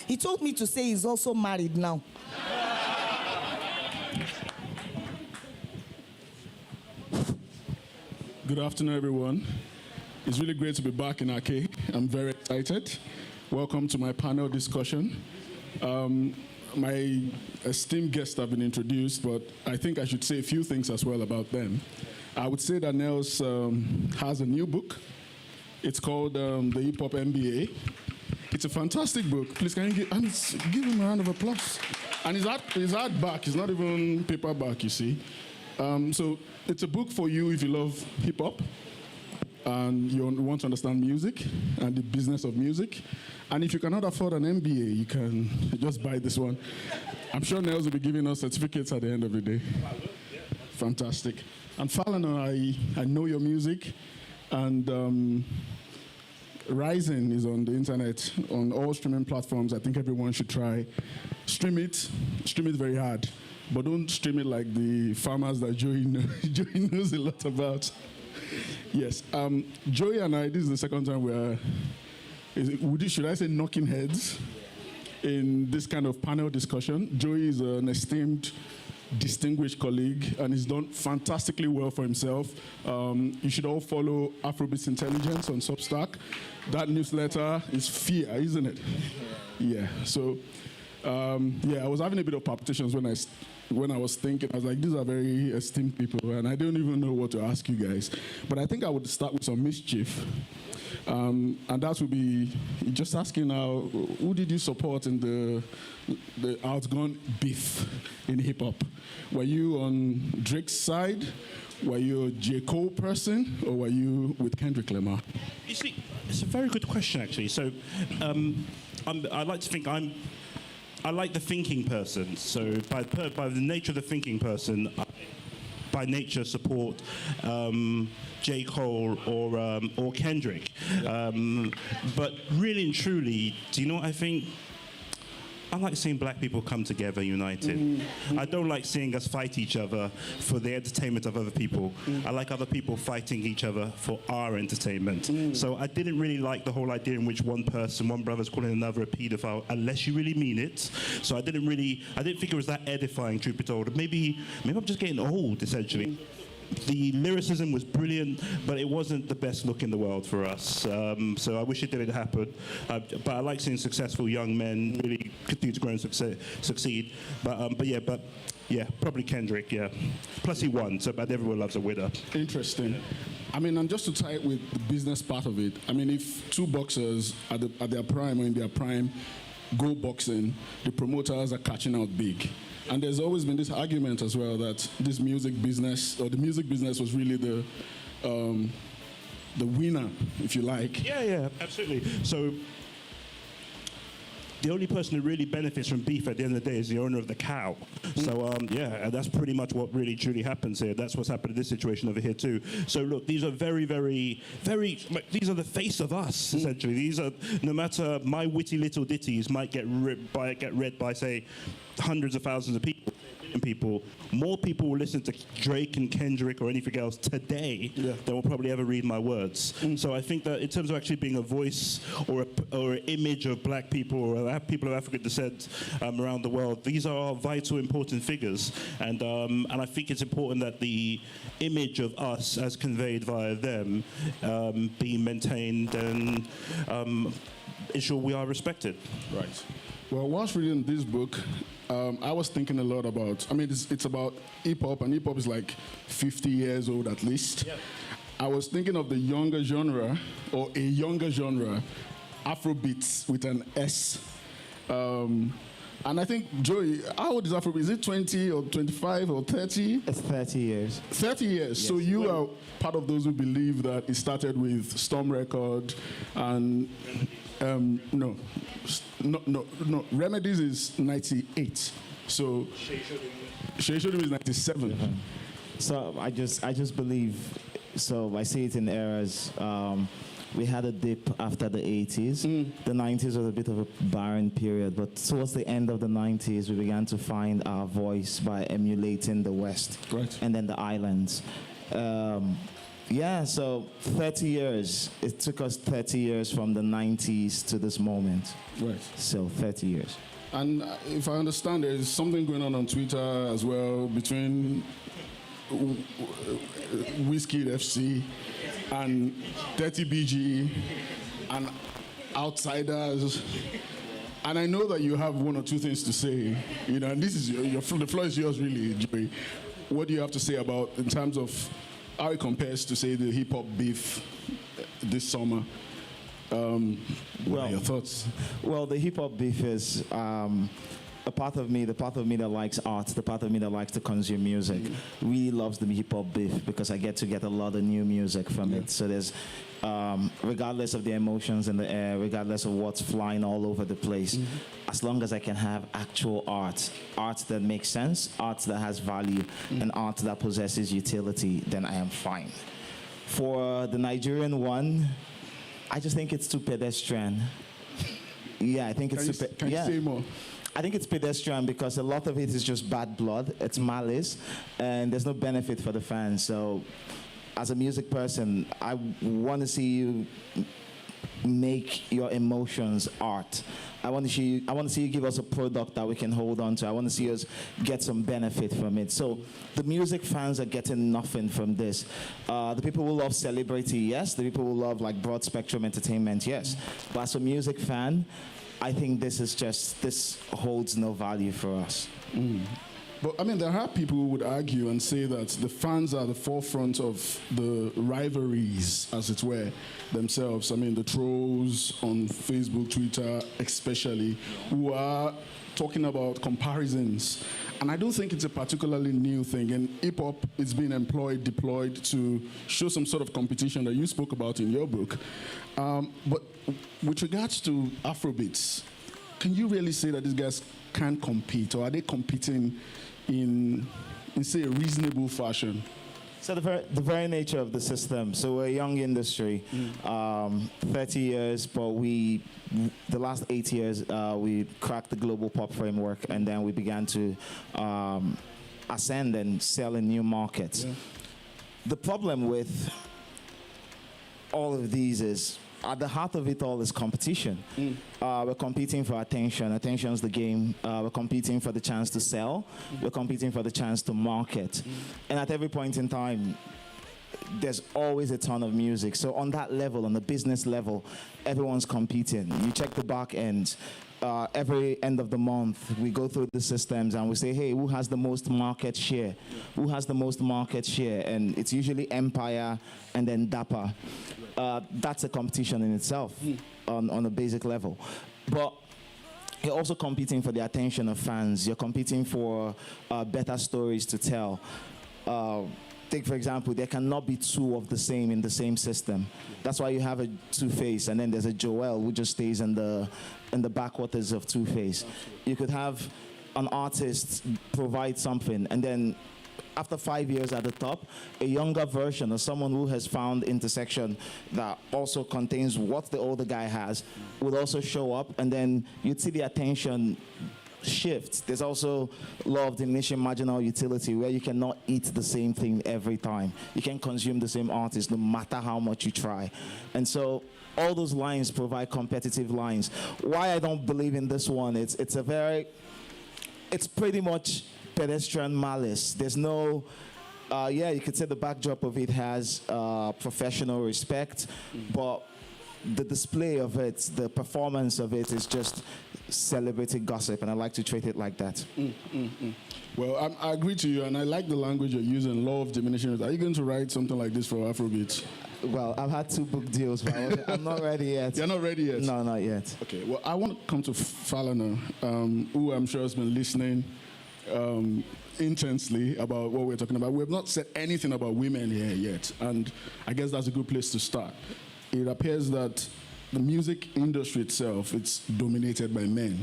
He told me to say he's also married now. Good afternoon, everyone. It's really great to be back in Ake. I'm very excited. Welcome to my panel discussion. My esteemed guests have been introduced, but I think I should say a few things as well about them. I would say that Nels has a new book. It's called The Hip Hop MBA. It's a fantastic book. Please, can you give him a round of applause? And it's hardback. It's not even paperback, you see. So it's a book for you if you love hip hop and you want to understand music and the business of music. And if you cannot afford an MBA, you can just buy this one. I'm sure Nels will be giving us certificates at the end of the day. Fantastic. And Falana, I know your music, and Rising is on the internet, on all streaming platforms. I think everyone should try. Stream it very hard. But don't stream it like the farmers that Joey knows a lot about. Yes, Joey and I, this is the second time should I say knocking heads in this kind of panel discussion. Joey is an esteemed, distinguished colleague, and he's done fantastically well for himself. You should all follow Afrobeats Intelligence on Substack. That newsletter is fire, isn't it? Yeah, so I was having a bit of palpitations when I was thinking. I was like, these are very esteemed people, and I don't even know what to ask you guys. But I think I would start with some mischief. And that would be just asking now, who did you support in the outgone beef in hip-hop? Were you on Drake's side? Were you a J. Cole person? Or were you with Kendrick Lamar? You see, it's a very good question, actually. So I like to think I like the thinking person. So by the nature of the thinking person, I, by nature, support J. Cole or Kendrick. But really and truly, do you know what I think? I like seeing black people come together united. I don't like seeing us fight each other for the entertainment of other people. I like other people fighting each other for our entertainment. So I didn't really like the whole idea in which one brother's calling another a paedophile, unless you really mean it. So I didn't think it was that edifying, truth be told. Maybe I'm just getting old, essentially. The lyricism was brilliant, but it wasn't the best look in the world for us. So I wish it didn't happen. But I like seeing successful young men really continue to grow and succeed. But yeah, probably Kendrick. Yeah. Plus he won, so but everyone loves a winner. Interesting. I mean, and just to tie it with the business part of it, I mean, if two boxers at their prime or in their prime go boxing, the promoters are catching out big. And there's always been this argument as well that this music business, or the music business, was really the winner, if you like. Yeah, absolutely. So the only person who really benefits from beef at the end of the day is the owner of the cow. So and that's pretty much what really truly happens here. That's what's happened in this situation over here too. So look, these are very, very, very, these are the face of us, essentially. These are, no matter my witty little ditties might get read by, say, hundreds of thousands of people. More people will listen to Drake and Kendrick or anything else today than will probably ever read my words. So I think that in terms of actually being a voice or an image of black people or people of African descent around the world, these are vital, important figures. And I think it's important that the image of us as conveyed via them be maintained and ensure we are respected. Right. Well, whilst reading this book, I was thinking a lot about, I mean, it's about hip-hop, and hip-hop is like 50 years old at least. Yep. I was thinking of the younger genre, or a younger genre, Afrobeats with an S. And I think, Joey, how old is Afrobeat? Is it 20 or 25 or 30? It's 30 years. 30 years. Yes. So you are part of those who believe that it started with Storm Record and, no. Remedies is 98. So Shea Shodim is 97. So I just believe, so I see it in eras. We had a dip after the 80s. The 90s was a bit of a barren period, but towards the end of the 90s, we began to find our voice by emulating the West, right, and then the islands. Yeah, so 30 years. It took us 30 years from the 90s to this moment. Right. So 30 years. And if I understand, there is something going on Twitter as well between Whiskey FC and 30BG and outsiders. And I know that you have one or two things to say, and this is the floor is yours, really, Joey. What do you have to say about, in terms of how it compares to, say, the hip hop beef this summer? What are your thoughts? Well, the hip hop beef is the part of me that likes art, the part of me that likes to consume music, really loves the hip hop beef because I get a lot of new music from it. So there's, regardless of the emotions in the air, regardless of what's flying all over the place, as long as I can have actual art that makes sense, art that has value, and art that possesses utility, then I am fine. For the Nigerian one, I just think it's too pedestrian. Yeah, I think it's too Can you say more? I think it's pedestrian because a lot of it is just bad blood. It's malice, and there's no benefit for the fans. So, as a music person, I want to see you make your emotions art. I want to see you give us a product that we can hold on to. I want to see us get some benefit from it. So the music fans are getting nothing from this. The people who love celebrity, yes. The people who love like broad spectrum entertainment, yes. But as a music fan, I think this holds no value for us. But I mean, there are people who would argue and say that the fans are the forefront of the rivalries, as it were, themselves. I mean, the trolls on Facebook, Twitter, especially, who are talking about comparisons. And I don't think it's a particularly new thing. In hip hop, it's been deployed to show some sort of competition that you spoke about in your book. But with regards to Afrobeats, can you really say that these guys can compete, or are they competing in say, a reasonable fashion? So the very nature of the system. So we're a young industry, 30 years, but the last 8 years, we cracked the global pop framework, and then we began to ascend and sell in new markets. Yeah. The problem with all of these is, at the heart of it all is competition. We're competing for attention. Attention's the game. We're competing for the chance to sell. We're competing for the chance to market. And at every point in time, there's always a ton of music. So on that level, on the business level, everyone's competing. You check the back end. Every end of the month, we go through the systems and we say, hey, who has the most market share? Who has the most market share? And it's usually Empire and then Dapper. That's a competition in itself on a basic level. But you're also competing for the attention of fans. You're competing for better stories to tell. Take, for example, there cannot be two of the same in the same system. That's why you have a Two-Face, and then there's a Joel who just stays in the backwaters of Two-Face. You could have an artist provide something, and then after 5 years at the top, a younger version or someone who has found intersection that also contains what the older guy has would also show up, and then you'd see the attention shift. There's also law of diminishing marginal utility, where you cannot eat the same thing every time. You can consume the same artist no matter how much you try. And so all those lines provide competitive lines. Why I don't believe in this one, it's pretty much pedestrian malice. There's no, you could say the backdrop of it has professional respect, but the display of it, the performance of it is just celebrity gossip, and I like to treat it like that. Well, I agree to you, and I like the language you're using, law of diminishing. Are you going to write something like this for Afrobeats? Well, I've had 2 book deals, but I'm not ready yet. You're not ready yet? No, not yet. Okay, well, I want to come to Falana, who I'm sure has been listening intensely about what we're talking about. We have not said anything about women here yet, and I guess that's a good place to start. It appears that the music industry itself, it's dominated by men,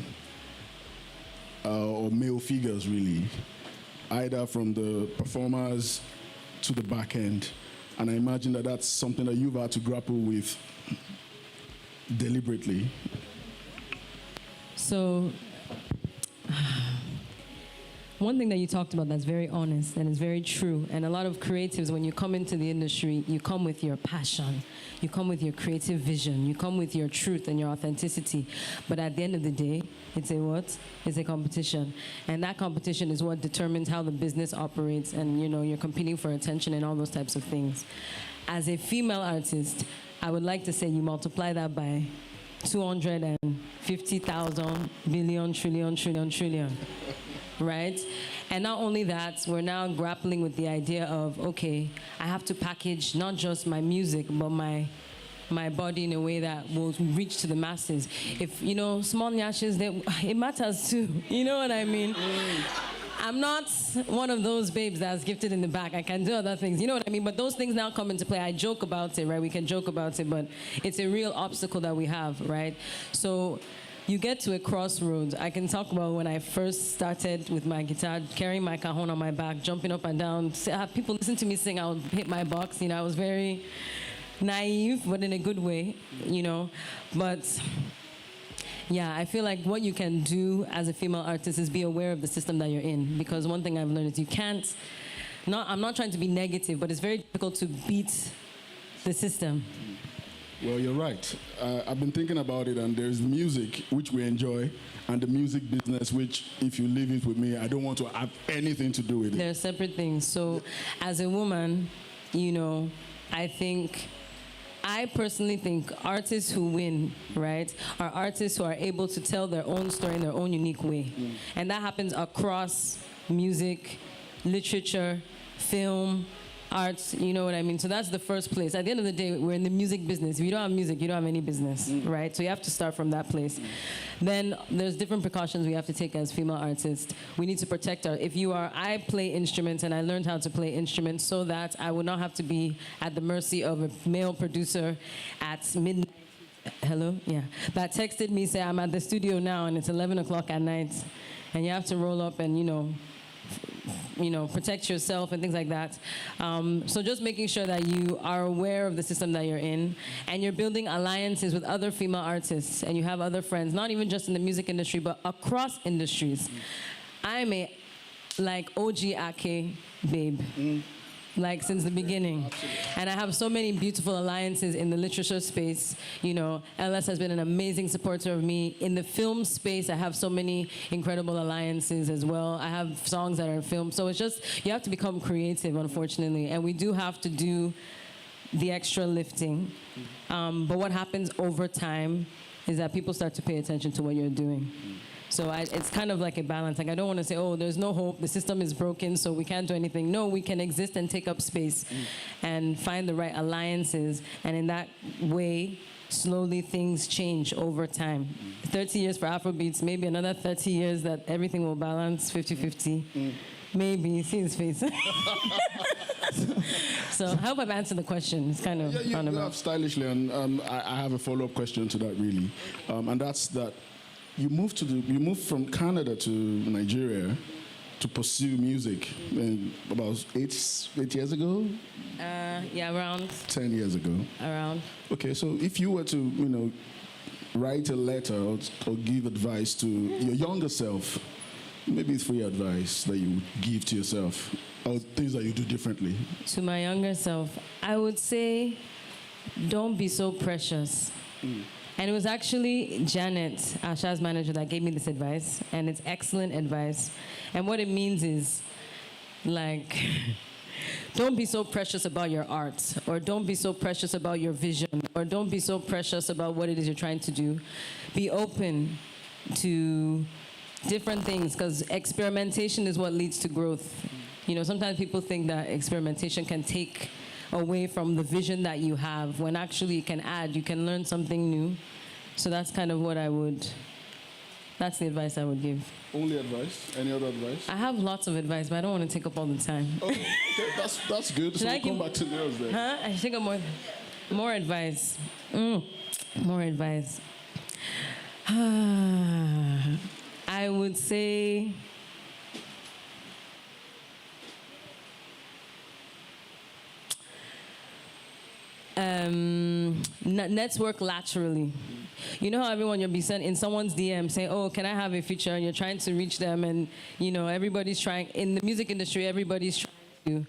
or male figures, really, either from the performers to the back end. And I imagine that that's something that you've had to grapple with deliberately. one thing that you talked about that's very honest and is very true, and a lot of creatives, when you come into the industry, you come with your passion, you come with your creative vision, you come with your truth and your authenticity, but at the end of the day, it's a what? It's a competition, and that competition is what determines how the business operates, and you're competing for attention and all those types of things. As a female artist, I would like to say you multiply that by 250,000 billion, trillion, right? And not only that, we're now grappling with the idea of, okay, I have to package not just my music, but my body in a way that will reach to the masses. If, small nyashes, it matters too. You know what I mean? I'm not one of those babes that's gifted in the back. I can do other things, you know what I mean? But those things now come into play. I joke about it, right? We can joke about it, but it's a real obstacle that we have, right? So you get to a crossroads. I can talk about when I first started with my guitar, carrying my cajon on my back, jumping up and down. People listen to me sing, I would hit my box. I was very naive, but in a good way, But yeah, I feel like what you can do as a female artist is be aware of the system that you're in. Because one thing I've learned is you can't, I'm not trying to be negative, but it's very difficult to beat the system. Well, you're right. I've been thinking about it, and there's music, which we enjoy, and the music business, which, if you leave it with me, I don't want to have anything to do with it. They're separate things. So as a woman, I personally think artists who win, right, are artists who are able to tell their own story in their own unique way. And that happens across music, literature, film, arts, you know what I mean? So that's the first place. At the end of the day, we're in the music business. If you don't have music, you don't have any business, right? So you have to start from that place. Then there's different precautions we have to take as female artists. We need to protect I play instruments, and I learned how to play instruments so that I would not have to be at the mercy of a male producer at midnight. Hello? Yeah. That texted me, say, I'm at the studio now, and it's 11 o'clock at night. And you have to roll up and, protect yourself and things like that. So just making sure that you are aware of the system that you're in, and you're building alliances with other female artists, and you have other friends, not even just in the music industry, but across industries. I'm a OG Ake babe. Since the beginning. And I have so many beautiful alliances in the literature space. LS has been an amazing supporter of me. In the film space, I have so many incredible alliances as well. I have songs that are filmed. So it's just, you have to become creative, unfortunately. And we do have to do the extra lifting. But what happens over time is that people start to pay attention to what you're doing. So it's kind of like a balance. I don't want to say, oh, there's no hope, the system is broken, so we can't do anything. No, we can exist and take up space and find the right alliances. And in that way, slowly things change over time. 30 years for Afrobeats, maybe another 30 years that everything will balance 50-50. Maybe, see his face. So I hope I've answered the question. It's kind of you have stylishly, and I have a follow-up question to that, really. And that's that. You moved from Canada to Nigeria to pursue music about 8 years ago? Around 10 years ago. Around. Okay, so if you were to, write a letter or give advice to your younger self, maybe 3 advice that you would give to yourself, or things that you do differently. To my younger self, I would say, don't be so precious. And it was actually Janet, Asha's manager, that gave me this advice, and it's excellent advice. And what it means is, don't be so precious about your art, or don't be so precious about your vision, or don't be so precious about what it is you're trying to do. Be open to different things, because experimentation is what leads to growth. Sometimes people think that experimentation can take away from the vision that you have, when actually it can add, you can learn something new. So that's kind of that's the advice I would give. Only advice? Any other advice? I have lots of advice, but I don't want to take up all the time. Okay, that's good. So we'll come back to Nels then. I should take up more advice. More advice. I would say, network laterally. You know how everyone you'll be sent in someone's DM saying, "Oh, can I have a feature?" And you're trying to reach them, and everybody's trying in the music industry. Everybody's trying to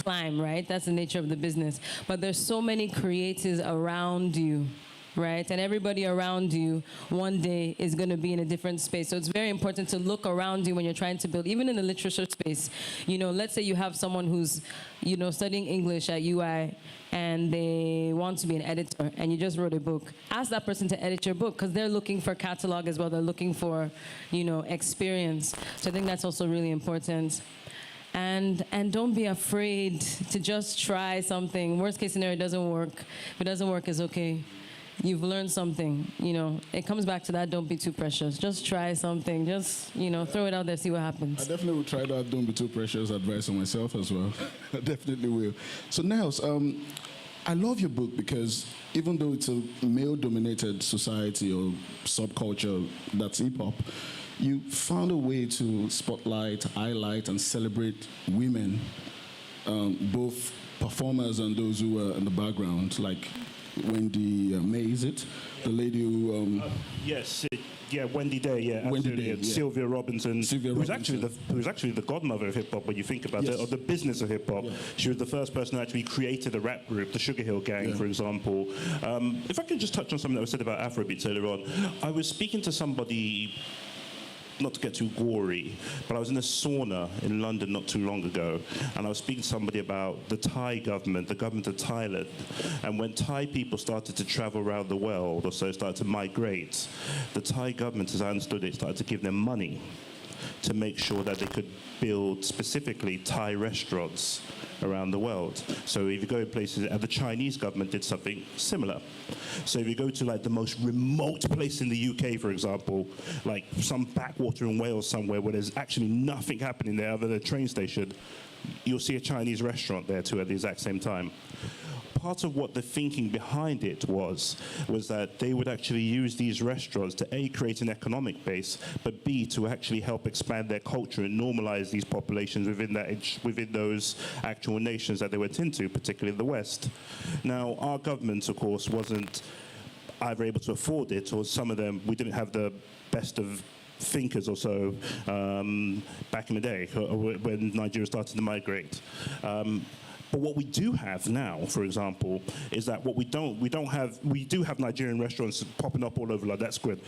climb, right? That's the nature of the business. But there's so many creatives around you, right? And everybody around you one day is going to be in a different space. So it's very important to look around you when you're trying to build, even in the literature space. Let's say you have someone who's, studying English at UI and they want to be an editor and you just wrote a book. Ask that person to edit your book because they're looking for catalog as well. They're looking for, experience. So I think that's also really important. And don't be afraid to just try something. Worst case scenario, it doesn't work. If it doesn't work, it's okay. You've learned something, It comes back to that, don't be too precious. Just try something. Just, throw it out there, see what happens. I definitely will try that don't be too precious advice on myself as well. I definitely will. So Nels, I love your book because even though it's a male-dominated society or subculture that's hip-hop, you found a way to spotlight, highlight, and celebrate women, both performers and those who were in the background, like Wendy May, is it? The lady who... Yes, Wendy Day, yeah, Wendy absolutely. Day, And yeah. Sylvia Robinson, Sylvia who was Robinson. actually the godmother of hip-hop when you think about Yes. it, or the business of hip-hop. Yeah. She was the first person who actually created a rap group, the Sugar Hill Gang, for example. If I could just touch on something that was said about Afrobeats earlier on. I was speaking to somebody, not to get too gory, but I was in a sauna in London not too long ago, and I was speaking to somebody about the Thai government, the government of Thailand, and when Thai people started to travel around the world, or so started to migrate, the Thai government, as I understood it, started to give them money to make sure that they could build specifically Thai restaurants around the world. So if you go in places, and the Chinese government did something similar. So if you go to like the most remote place in the UK, for example, like some backwater in Wales somewhere where there's actually nothing happening there other than a train station, you'll see a Chinese restaurant there too at the exact same time. Part of what the thinking behind it was that they would actually use these restaurants to A, create an economic base, but B, to actually help expand their culture and normalize these populations within those actual nations that they went into, particularly the West. Now, our government, of course, wasn't either able to afford it, or some of them, we didn't have the best of thinkers or so back in the day when Nigeria started to migrate. But what we do have now, for example, is that we do have Nigerian restaurants popping up all over, like that's good.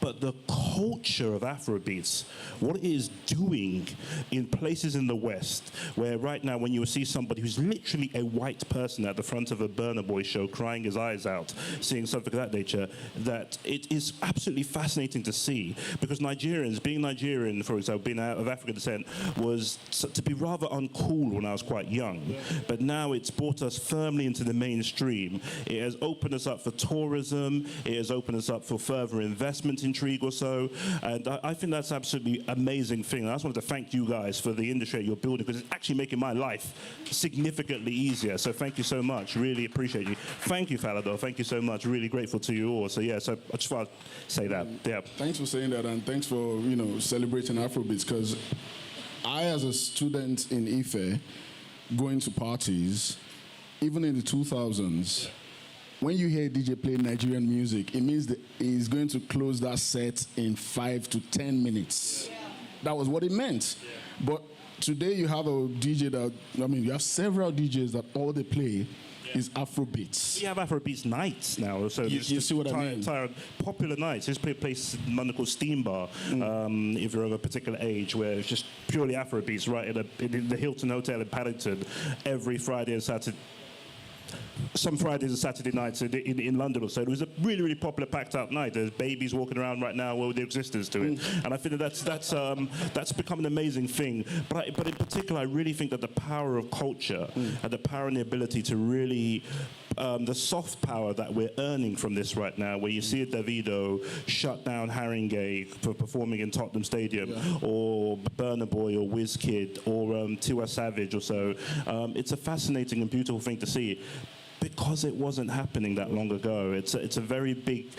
But the culture of Afrobeats, what it is doing in places in the West, where right now when you see somebody who's literally a white person at the front of a Burna Boy show crying his eyes out, seeing something of that nature, that it is absolutely fascinating to see. Because Nigerians, being Nigerian, for example, being out of African descent, was to be rather uncool when I was quite young. But now it's brought us firmly into the mainstream. It has opened us up for tourism. It has opened us up for further investment intrigue or so. And I think that's absolutely amazing thing. And I just wanted to thank you guys for the industry you're building, because it's actually making my life significantly easier. So thank you so much. Really appreciate you. Thank you, Falana. Thank you so much. Really grateful to you all. So yeah, so I just want to say that. Yeah. Thanks for saying that, and thanks for celebrating Afrobeats, because I, as a student in Ife, going to parties, even in the 2000s, when you hear a DJ play Nigerian music, it means that he's going to close that set in 5 to 10 minutes. That was what it meant. But today you have a DJ you have several DJs that all they play is Afrobeats. We have Afrobeats nights now. So you see what I mean? Popular nights. There's a place in London called Steam Bar, if you're of a particular age, where it's just purely Afrobeats, right in the Hilton Hotel in Paddington, every Friday and Saturday. Some Fridays and Saturday nights in London or so. It was a really, really popular packed out night. There's babies walking around right now with their existence to it. And I think that's become an amazing thing. But in particular, I really think that the power of culture and the power and the ability to really the soft power that we're earning from this right now, where you see a Davido shut down Haringey for performing in Tottenham Stadium, or Burna Boy or Wizkid or Tiwa Savage or so. It's a fascinating and beautiful thing to see, because it wasn't happening that long ago. It's a very big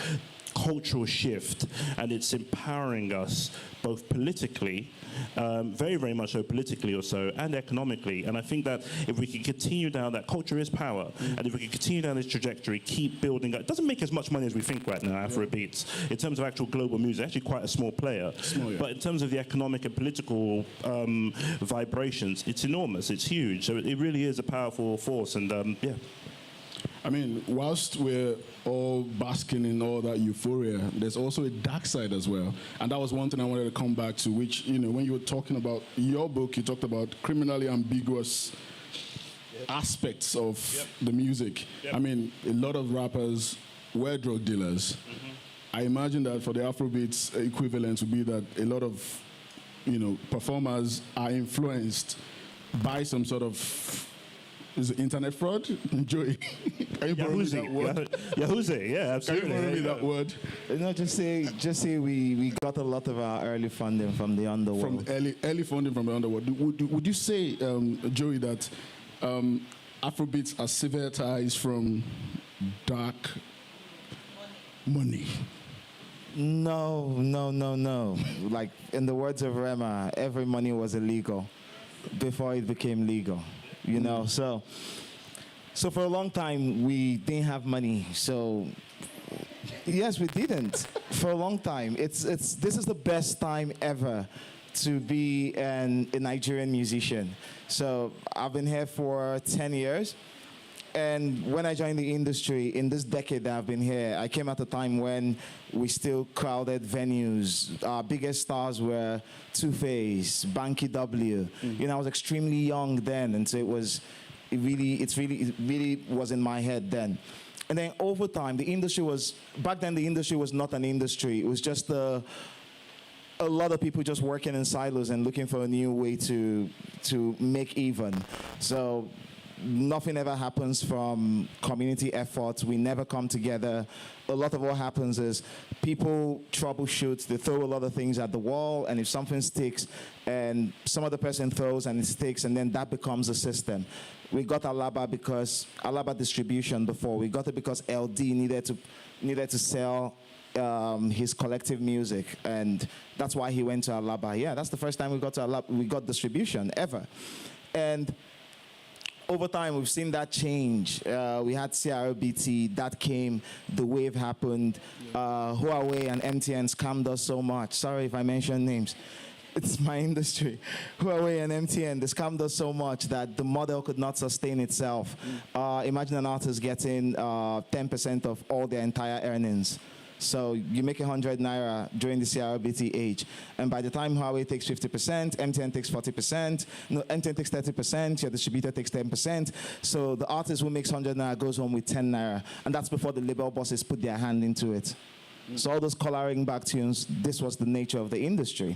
cultural shift, and it's empowering us both politically, very, very much so politically also, and economically. And I think that if we can continue down that, culture is power, and if we can continue down this trajectory, keep building up. It doesn't make as much money as we think right now, Afrobeats. In terms of actual global music, actually quite a small player. But in terms of the economic and political vibrations, it's enormous, it's huge. So it really is a powerful force, and yeah. I mean, whilst we're all basking in all that euphoria, there's also a dark side as well. And that was one thing I wanted to come back to, which, you know, when you were talking about your book, you talked about criminally ambiguous aspects of the music. I mean, a lot of rappers were drug dealers. I imagine that for the Afrobeats equivalent would be that a lot of, you know, performers are influenced by some sort of, is it internet fraud? Joey, can you borrow me that word? Yahoozy, yeah, absolutely. Can you borrow me that word? No, just say we got a lot of our early funding from the underworld. From early funding from the underworld. Would you say, Joey, that Afrobeats are severed from dark money? No. Like, in the words of Rema, every money was illegal before it became legal. You know, so for a long time we didn't have money. So yes, we didn't for a long time. This is the best time ever to be a Nigerian musician. So I've been here for 10 years. And when I joined the industry, in this decade that I've been here, I came at a time when we still crowded venues. Our biggest stars were Two-Face, Banky W. You know, I was extremely young then, and so it really was in my head then. And then over time, back then the industry was not an industry. It was just a lot of people just working in silos and looking for a new way to make even. So nothing ever happens from community efforts. We never come together. A lot of what happens is people troubleshoot. They throw a lot of things at the wall, and if something sticks, and some other person throws and it sticks, and then that becomes a system. We got Alaba distribution before. We got it because LD needed to sell his collective music, and that's why he went to Alaba. Yeah, that's the first time we got to Alaba. We got distribution ever, and over time, we've seen that change. We had CRBT, that came, the wave happened. Huawei and MTN scammed us so much. Sorry if I mention names. It's my industry. Huawei and MTN, they scammed us so much that the model could not sustain itself. Imagine an artist getting 10% of all their entire earnings. So you make 100 naira during the CRBT age. And by the time Huawei takes 50%, MTN takes 40%, no, MTN takes 30%, your distributor takes 10%. So the artist who makes 100 naira goes home with 10 naira. And that's before the label bosses put their hand into it. So all those coloring back tunes, this was the nature of the industry.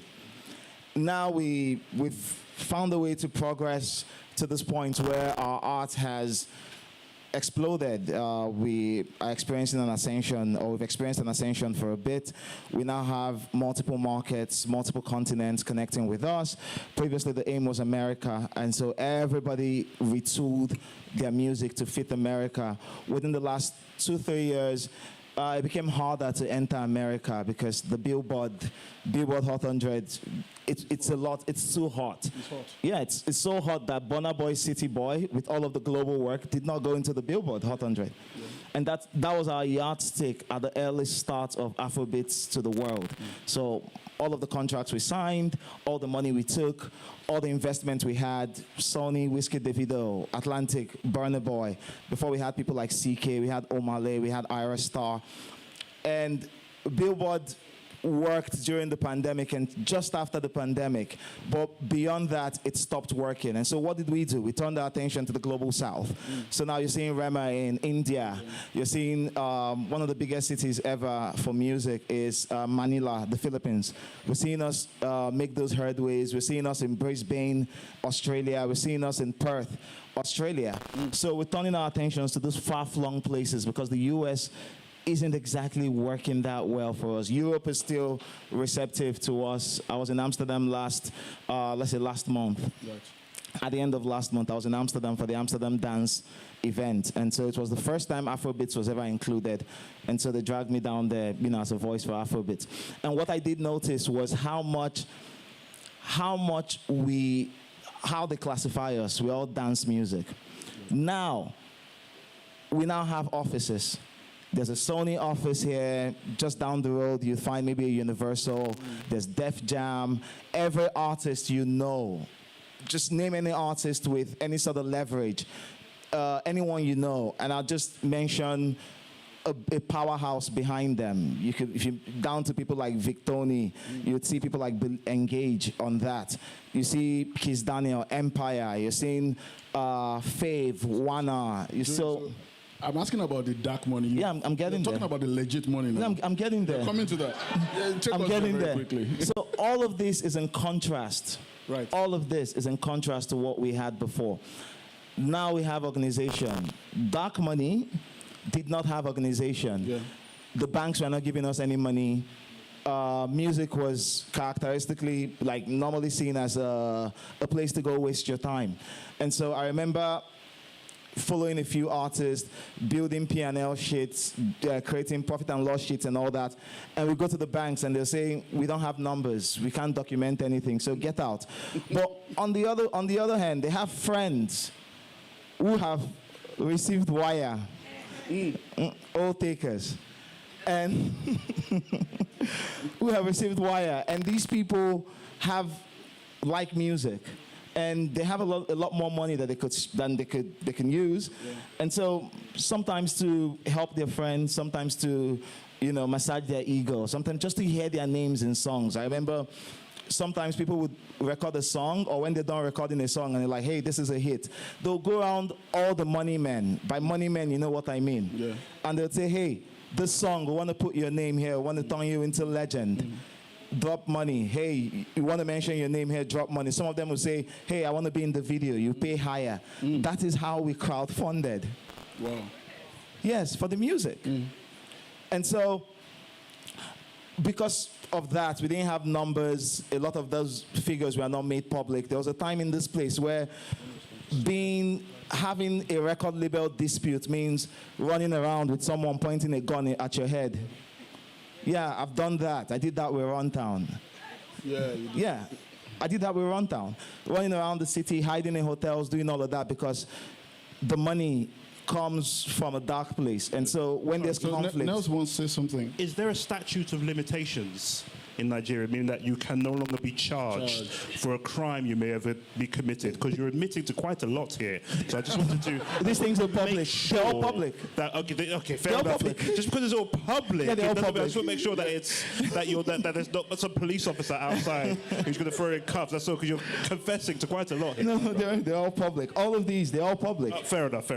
Now we've found a way to progress to this point where our art has exploded. We are experiencing an ascension, or we've experienced an ascension for a bit. We now have multiple markets, multiple continents connecting with us. Previously, the aim was America, and so everybody retooled their music to fit America. Within the last 2-3 years, it became harder to enter America because the Billboard Hot 100, it's a lot. It's too hot. It's hot. Yeah, it's so hot that Burna Boy City Boy, with all of the global work, did not go into the Billboard Hot 100. Yeah. And that was our yardstick at the early start of Afrobeats to the world. So all of the contracts we signed, all the money we took, all the investment we had, Sony, Whiskey Davido, Atlantic, Burna Boy. Before we had people like CK, we had Omale, we had Ira Star. And Billboard worked during the pandemic and just after the pandemic, but beyond that, it stopped working. And so what did we do? We turned our attention to the global south. So now you're seeing Rema in India. You're seeing one of the biggest cities ever for music is Manila, the Philippines. We're seeing us make those headways. We're seeing us in Brisbane, Australia. We're seeing us in Perth, Australia. So we're turning our attentions to those far-flung places because the US isn't exactly working that well for us. Europe is still receptive to us. I was in Amsterdam last month. Right. At the end of last month, I was in Amsterdam for the Amsterdam Dance event. And so it was the first time Afrobeats was ever included. And so they dragged me down there, as a voice for Afrobeats. And what I did notice was how they classify us. We all dance music. Now, we now have offices. There's a Sony office here. Just down the road, you find maybe a Universal. There's Def Jam. Every artist you know, just name any artist with any sort of leverage, anyone you know, and I'll just mention a powerhouse behind them. You could, if you down to people like Victoni, you'd see people like Engage on that. You see Kiss Daniel, Empire. You're seeing Fave, Wana. So I'm asking about the dark money. Yeah, I'm getting there. Talking about the legit money now. No, I'm getting there. Coming to that. Yeah, I'm getting there. Quickly. So all of this is in contrast. Right. All of this is in contrast to what we had before. Now we have organization. Dark money did not have organization. Yeah. The banks were not giving us any money. Music was characteristically, like, normally seen as a place to go waste your time. And so I remember following a few artists, building P&L sheets, creating profit and loss sheets and all that. And we go to the banks and they're saying, we don't have numbers, we can't document anything, so get out. But on the other hand, they have friends who have received wire, all takers, and who have received wire. And these people like music. And they have a lot more money that they can use. Yeah. And so sometimes to help their friends, sometimes to, massage their ego, sometimes just to hear their names in songs. I remember sometimes people would record a song, or when they're done recording a song and they're like, hey, this is a hit, they'll go around all the money men. By money men, you know what I mean. Yeah. And they'll say, hey, this song, we want to put your name here, we want to turn you into legend. Drop money. Hey, you want to mention your name here, drop money. Some of them will say, hey, I want to be in the video. You pay higher. That is how we crowdfunded. Wow. Yes, for the music. And so, because of that, we didn't have numbers. A lot of those figures were not made public. There was a time in this place where having a record label dispute means running around with someone pointing a gun at your head. Yeah, I've done that. I did that with Runtown. Yeah, I did that with Runtown. Running around the city, hiding in hotels, doing all of that because the money comes from a dark place. And so when there's conflict... Nels wants to say something. Is there a statute of limitations in Nigeria, meaning that you can no longer be charged for a crime you may ever be committed? Because you're admitting to quite a lot here. So I just wanted to... These things are public. Sure they're all public. Okay, fair enough. Public. Just because it's all public, yeah, they're all public. I just want to make sure that there's not some police officer outside who's going to throw in cuffs. That's all, because you're confessing to quite a lot here. No, they're all public. All of these, they're all public. Fair enough.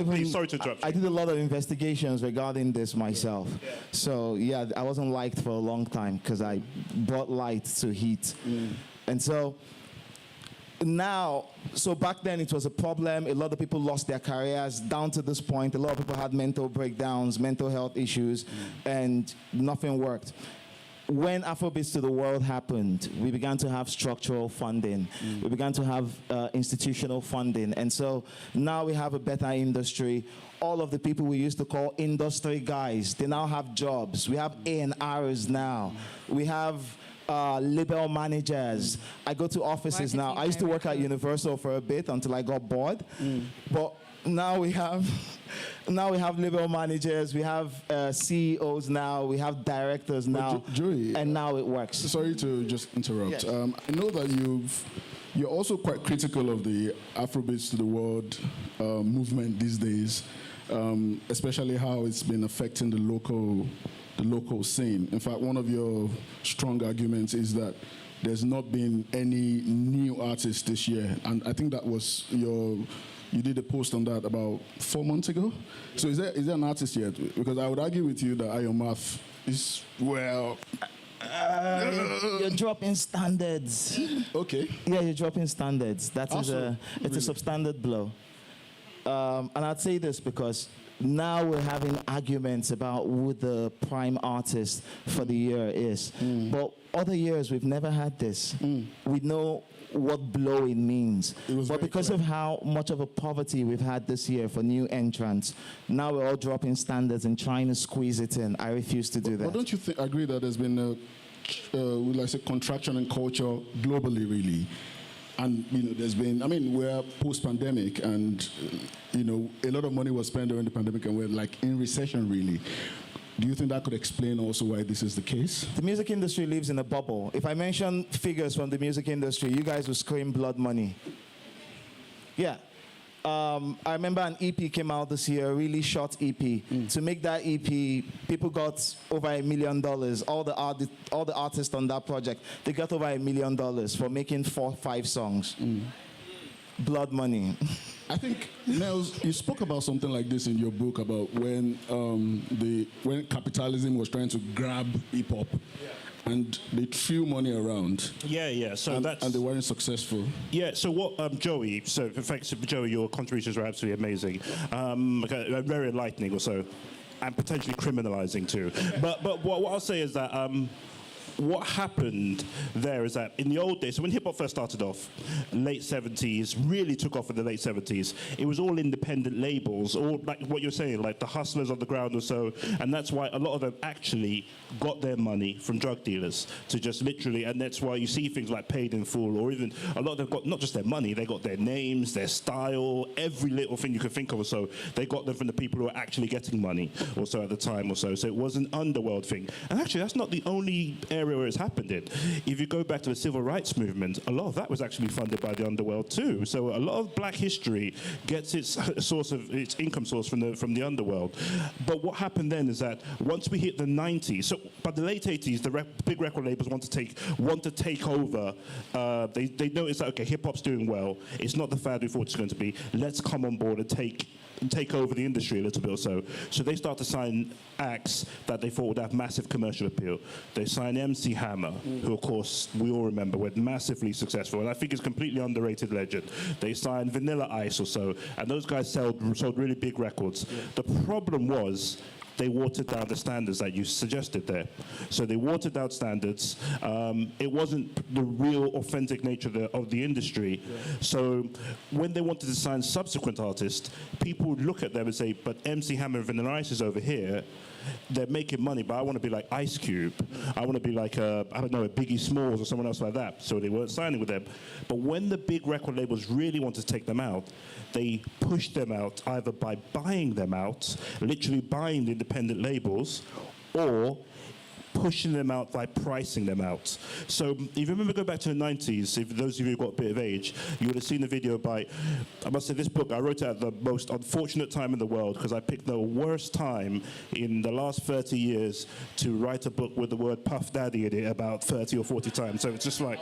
Please, sorry to interrupt. I did a lot of investigations regarding this myself. Yeah. So, yeah, I wasn't liked for a long time because I brought light to heat. And so now, so back then it was a problem. A lot of people lost their careers down to this point. A lot of people had mental breakdowns, mental health issues, and nothing worked. When Afrobeats to the World happened, we began to have structural funding. We began to have institutional funding. And so now we have a better industry. All of the people we used to call industry guys, they now have jobs. We have A&Rs now. We have label managers. I go to offices now. I used to work at Universal for a bit until I got bored. But now we have label managers, we have CEOs now, we have directors now, Joey, and now it works. Sorry to just interrupt. Yes. I know that you're also quite critical of the Afrobeats to the World movement these days, especially how it's been affecting the local scene. In fact, one of your strong arguments is that there's not been any new artists this year, and I think that was you did a post on that about 4 months ago. So is there an artist yet? Because I would argue with you that Iron Math is, well... You're dropping standards. Okay. Yeah, you're dropping standards. It's a substandard blow. And I'd say this because now we're having arguments about who the prime artist for the year is. But other years, we've never had this. We know what blowing means. But because of how much of a poverty we've had this year for new entrants, now we're all dropping standards and trying to squeeze it in. I refuse to do that. But don't you agree that there's been a contraction in culture globally, really? And, there's been, we're post-pandemic, and, a lot of money was spent during the pandemic, and we're in recession, really. Do you think that could explain also why this is the case? The music industry lives in a bubble. If I mention figures from the music industry, you guys will scream blood money. Yeah. I remember an EP came out this year, a really short EP. To make that EP, people got over $1 million. All the artists on that project, they got over $1 million for making 4-5 songs. Blood money. I think, Nels, you spoke about something like this in your book about when capitalism was trying to grab hip hop. And they threw money around. Yeah. So and they weren't successful. Yeah. So what, Joey? So in fact, Joey, your contributions were absolutely amazing, very enlightening, also, and potentially criminalizing too. But what I'll say is that. What happened there is that in the old days, so when hip-hop first started off, late 70s, really took off in the late 70s, it was all independent labels, all like what you're saying, like the hustlers on the ground or so, and that's why a lot of them actually got their money from drug dealers to just literally, and that's why you see things like Paid in Full, or even a lot of them got not just their money, they got their names, their style, every little thing you could think of or so, they got them from the people who were actually getting money or so at the time or so. So it was an underworld thing. And actually, that's not the only area where it's happened in. If you go back to the civil rights movement, a lot of that was actually funded by the underworld too. So a lot of black history gets its income source from the underworld. But what happened then is that once we hit the 90s, so by the late 80s, the big record labels want to take over. They notice that, okay, hip hop's doing well. It's not the fad we thought it was going to be. Let's come on board and take over the industry a little bit or so. So they start to sign acts that they thought would have massive commercial appeal. They sign MC Hammer, who of course we all remember were massively successful, and I think is a completely underrated legend. They signed Vanilla Ice or so, and those guys sold really big records. The problem was they watered down the standards that you suggested there. So they watered down standards. It wasn't the real authentic nature of the industry. Yeah. So when they wanted to sign subsequent artists, people would look at them and say, but MC Hammer and Vanilla Ice is over here. They're making money, but I want to be like Ice Cube. I want to be like, a Biggie Smalls or someone else like that. So they weren't signing with them. But when the big record labels really wanted to take them out, they pushed them out either by buying them out, literally buying the independent labels, or pushing them out by pricing them out. So if you remember, go back to the 90s, if those of you who got a bit of age, you would have seen the video by, I must say, this book, I wrote it at the most unfortunate time in the world because I picked the worst time in the last 30 years to write a book with the word Puff Daddy in it about 30 or 40 times. So it's just like,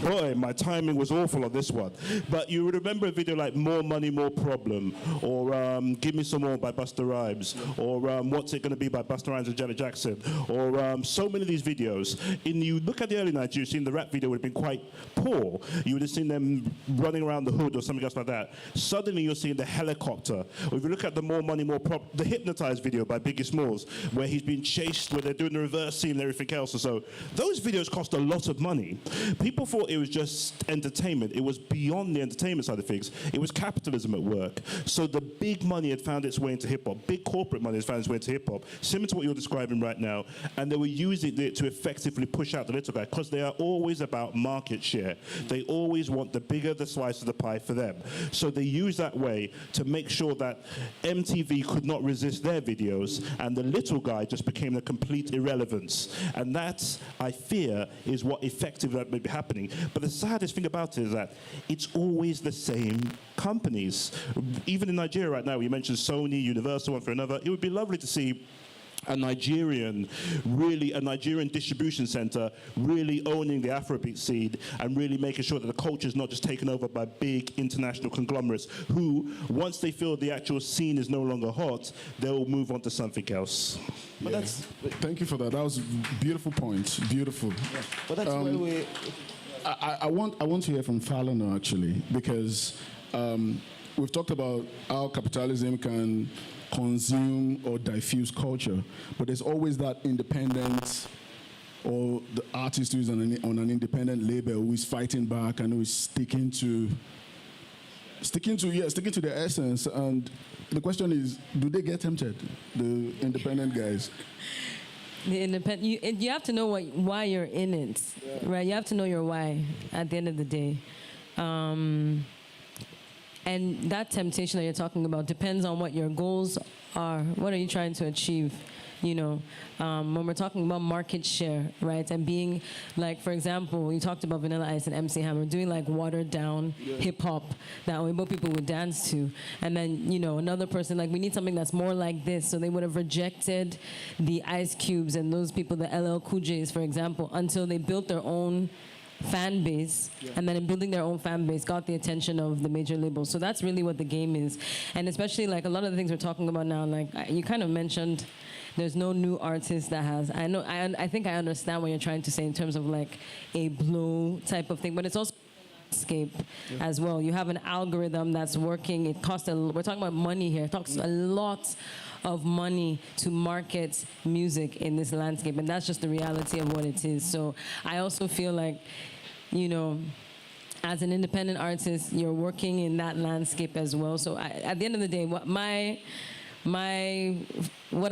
boy, my timing was awful on this one. But you would remember a video like More Money, More Problem, or Give Me Some More by Busta Rhymes, or What's It Gonna Be by Busta Rhymes and Janet Jackson, or so many of these videos. You look at the early 90s, you've seen the rap video would have been quite poor. You would have seen them running around the hood or something else like that. Suddenly you're seeing the helicopter. Or if you look at the More Money, More Problem, the Hypnotized video by Biggie Smalls, where he's being chased, where they're doing the reverse scene and everything else or so. Those videos cost a lot of money. People thought it was just entertainment. It was beyond the entertainment side of things. It was capitalism at work. So the big money had found its way into hip-hop. Big corporate money has found its way into hip-hop, similar to what you're describing right now. And they were using it to effectively push out the little guy, because they are always about market share. They always want the bigger the slice of the pie for them. So they use that way to make sure that MTV could not resist their videos, and the little guy just became a complete irrelevance. And that, I fear, is what effectively may be happening. But the saddest thing about it is that it's always the same companies. Even in Nigeria right now, you mentioned Sony, Universal, one for another. It would be lovely to see a Nigerian distribution center really owning the Afrobeat scene and really making sure that the culture is not just taken over by big international conglomerates who, once they feel the actual scene is no longer hot, they'll move on to something else. But that's, thank you for that. That was a beautiful point. Beautiful. Yeah. But that's where we... I want to hear from Falana, actually, because we've talked about how capitalism can consume or diffuse culture, but there's always that independent, or the artist who is on an independent label who is fighting back and who is sticking to their essence. And the question is, do they get tempted, the independent guys? The independent, you have to know why you're in it, right? You have to know your why at the end of the day. And that temptation that you're talking about depends on what your goals are. What are you trying to achieve? You know, when we're talking about market share, right, and being like, for example, you talked about Vanilla Ice and MC Hammer doing like watered down hip hop that Oyibo people would dance to, and then another person like, we need something that's more like this, so they would have rejected the Ice Cubes and those people, the LL Cool J's, for example, until they built their own fan base, and then in building their own fan base got the attention of the major labels. So that's really what the game is. And especially like a lot of the things we're talking about now, like you kind of mentioned, there's no new artist that has, I think I understand what you're trying to say in terms of like a blow type of thing, but it's also landscape as well. You have an algorithm that's working. It costs we're talking about money here. It costs a lot of money to market music in this landscape, and that's just the reality of what it is. So I also feel like, as an independent artist, you're working in that landscape as well. So at the end of the day, what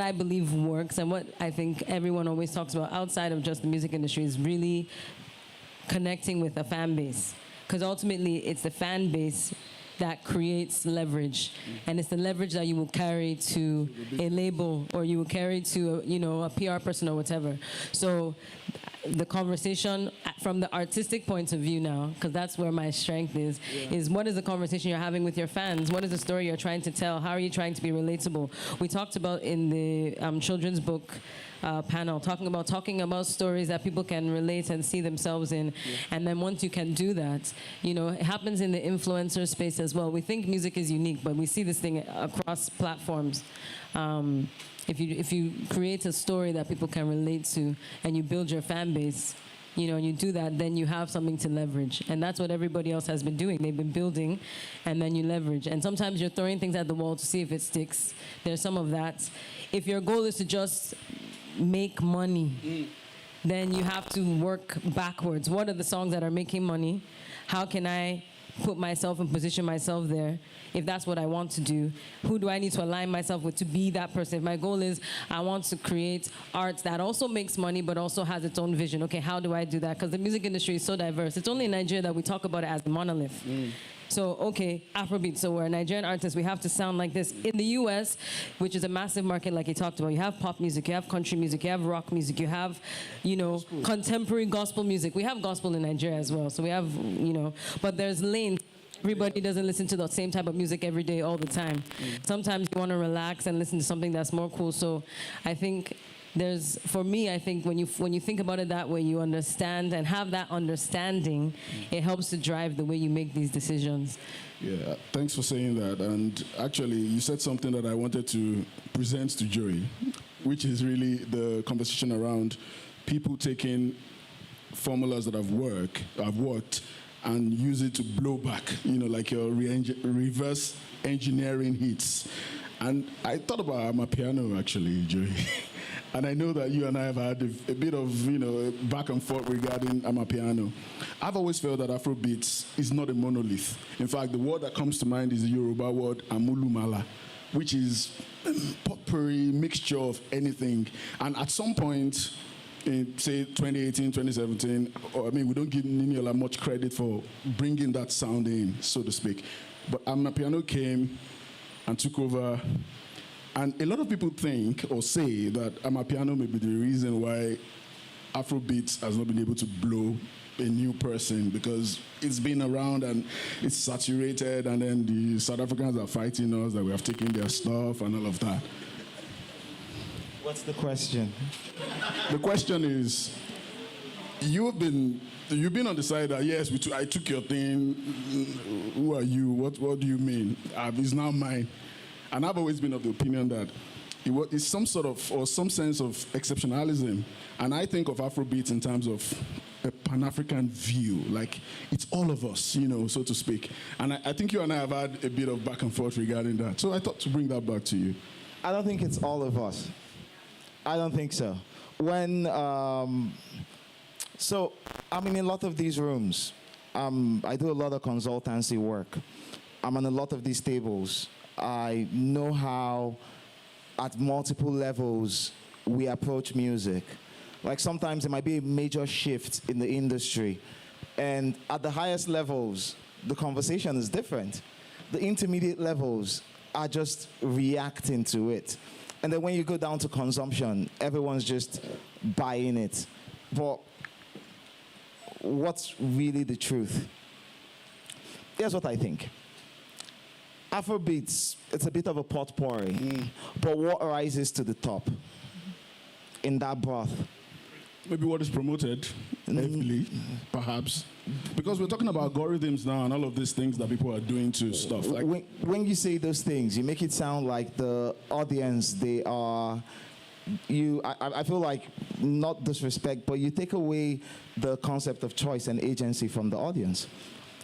I believe works, and what I think everyone always talks about outside of just the music industry, is really connecting with a fan base. Because ultimately, it's the fan base that creates leverage, and it's the leverage that you will carry to a label, or you will carry to a PR person or whatever. So the conversation from the artistic point of view now, because that's where my strength is what is the conversation you're having with your fans? What is the story you're trying to tell? How are you trying to be relatable? We talked about in the children's book panel, talking about stories that people can relate and see themselves in. And then once you can do that, it happens in the influencer space as well. We think music is unique, but we see this thing across platforms. If you create a story that people can relate to, and you build your fan base, and you do that, then you have something to leverage. And that's what everybody else has been doing. They've been building, and then you leverage. And sometimes you're throwing things at the wall to see if it sticks. There's some of that. If your goal is to just make money, then you have to work backwards. What are the songs that are making money? How can I put myself and position myself there if that's what I want to do? Who do I need to align myself with to be that person? If my goal is I want to create art that also makes money but also has its own vision, okay, how do I do that? Because the music industry is so diverse. It's only in Nigeria that we talk about it as a monolith. So, okay, Afrobeat, so we're a Nigerian artist, we have to sound like this. In the US, which is a massive market like you talked about, you have pop music, you have country music, you have rock music, you have, contemporary gospel music. We have gospel in Nigeria as well, so we have, but there's lanes. Everybody doesn't listen to the same type of music every day, all the time. Sometimes you want to relax and listen to something that's more cool. So I think for me, I think when you think about it that way, you understand and have that understanding, it helps to drive the way you make these decisions. Yeah, thanks for saying that. And actually, you said something that I wanted to present to Joey, which is really the conversation around people taking formulas that have worked, and use it to blow back, like your reverse engineering hits. And I thought about Amapiano, actually, Joey. And I know that you and I have had a bit of, back and forth regarding Amapiano. I've always felt that Afrobeats is not a monolith. In fact, the word that comes to mind is the Yoruba word Amulumala, which is potpourri, mixture of anything. And at some point, in, say, 2018, 2017, we don't give Niniola much credit for bringing that sound in, so to speak. But Amapiano came and took over. And a lot of people think or say that Amapiano may be the reason why Afrobeats has not been able to blow a new person, because it's been around and it's saturated, and then the South Africans are fighting us that we have taken their stuff and all of that. What's the question? The question is, you've been on the side that, yes, I took your thing. Who are you? What do you mean? It's now mine. And I've always been of the opinion that it's some sort of, or some sense of exceptionalism. And I think of Afrobeat in terms of a Pan-African view, like it's all of us, so to speak. And I think you and I have had a bit of back and forth regarding that. So I thought to bring that back to you. I don't think it's all of us. I don't think so. So I'm in a lot of these rooms. I do a lot of consultancy work. I'm on a lot of these tables. I know how, at multiple levels, we approach music. Like sometimes there might be a major shift in the industry, and at the highest levels, the conversation is different. The intermediate levels are just reacting to it. And then when you go down to consumption, everyone's just buying it. But what's really the truth? Here's what I think. Afrobeats, it's a bit of a potpourri, but what rises to the top in that broth? Maybe what is promoted heavily, perhaps. Because we're talking about algorithms now and all of these things that people are doing to stuff. Like when you say those things, you make it sound like the audience, they are... I feel like, not disrespect, but you take away the concept of choice and agency from the audience.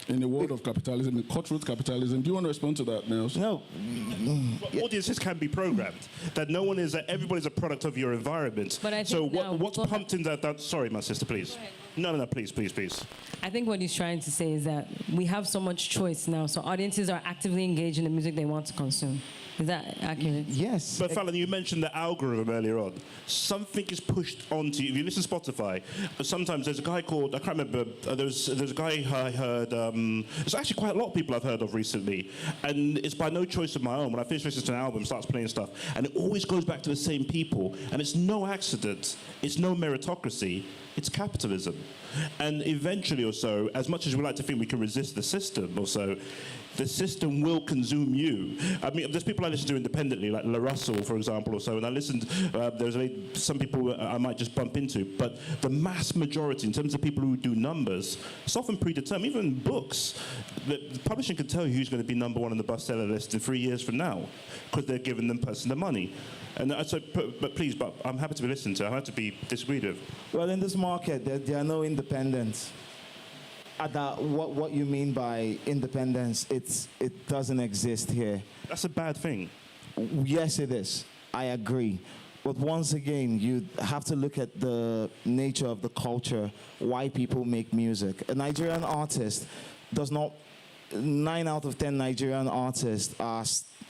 In the world of capitalism, the cutthroat capitalism, do you want to respond to that, Nels? No. But audiences can be programmed. That no one is, everybody's a product of your environment. But I think so now what's people pumped in that? Sorry, my sister, please. No, please. I think what he's trying to say is that we have so much choice now, so audiences are actively engaged in the music they want to consume. Is that accurate? Yes. But Falana, you mentioned the algorithm earlier on. Something is pushed onto you. If you listen to Spotify, sometimes there's a guy called, I can't remember, there's a guy I heard, there's actually quite a lot of people I've heard of recently, and it's by no choice of my own. When I finish listening to an album, it starts playing stuff, and it always goes back to the same people, and it's no accident, it's no meritocracy, it's capitalism. And eventually or so, as much as we like to think we can resist the system or so, the system will consume you. I mean, there's people I listen to independently, like La Russell, for example, or so, and I listened, there's some people I might just bump into, but the mass majority, in terms of people who do numbers, it's often predetermined. Even books, the publishing can tell you who's going to be number one on the bestseller list in 3 years from now, because they're giving them person the money. And so, but please, but I'm happy to be listened to. I'm happy to be disagreed with. Well, in this market, there are no independents. What you mean by independence, it doesn't exist here. That's a bad thing. Yes, it is. I agree. But once again, you have to look at the nature of the culture, why people make music. A Nigerian artist does not... 9 out of 10 Nigerian artists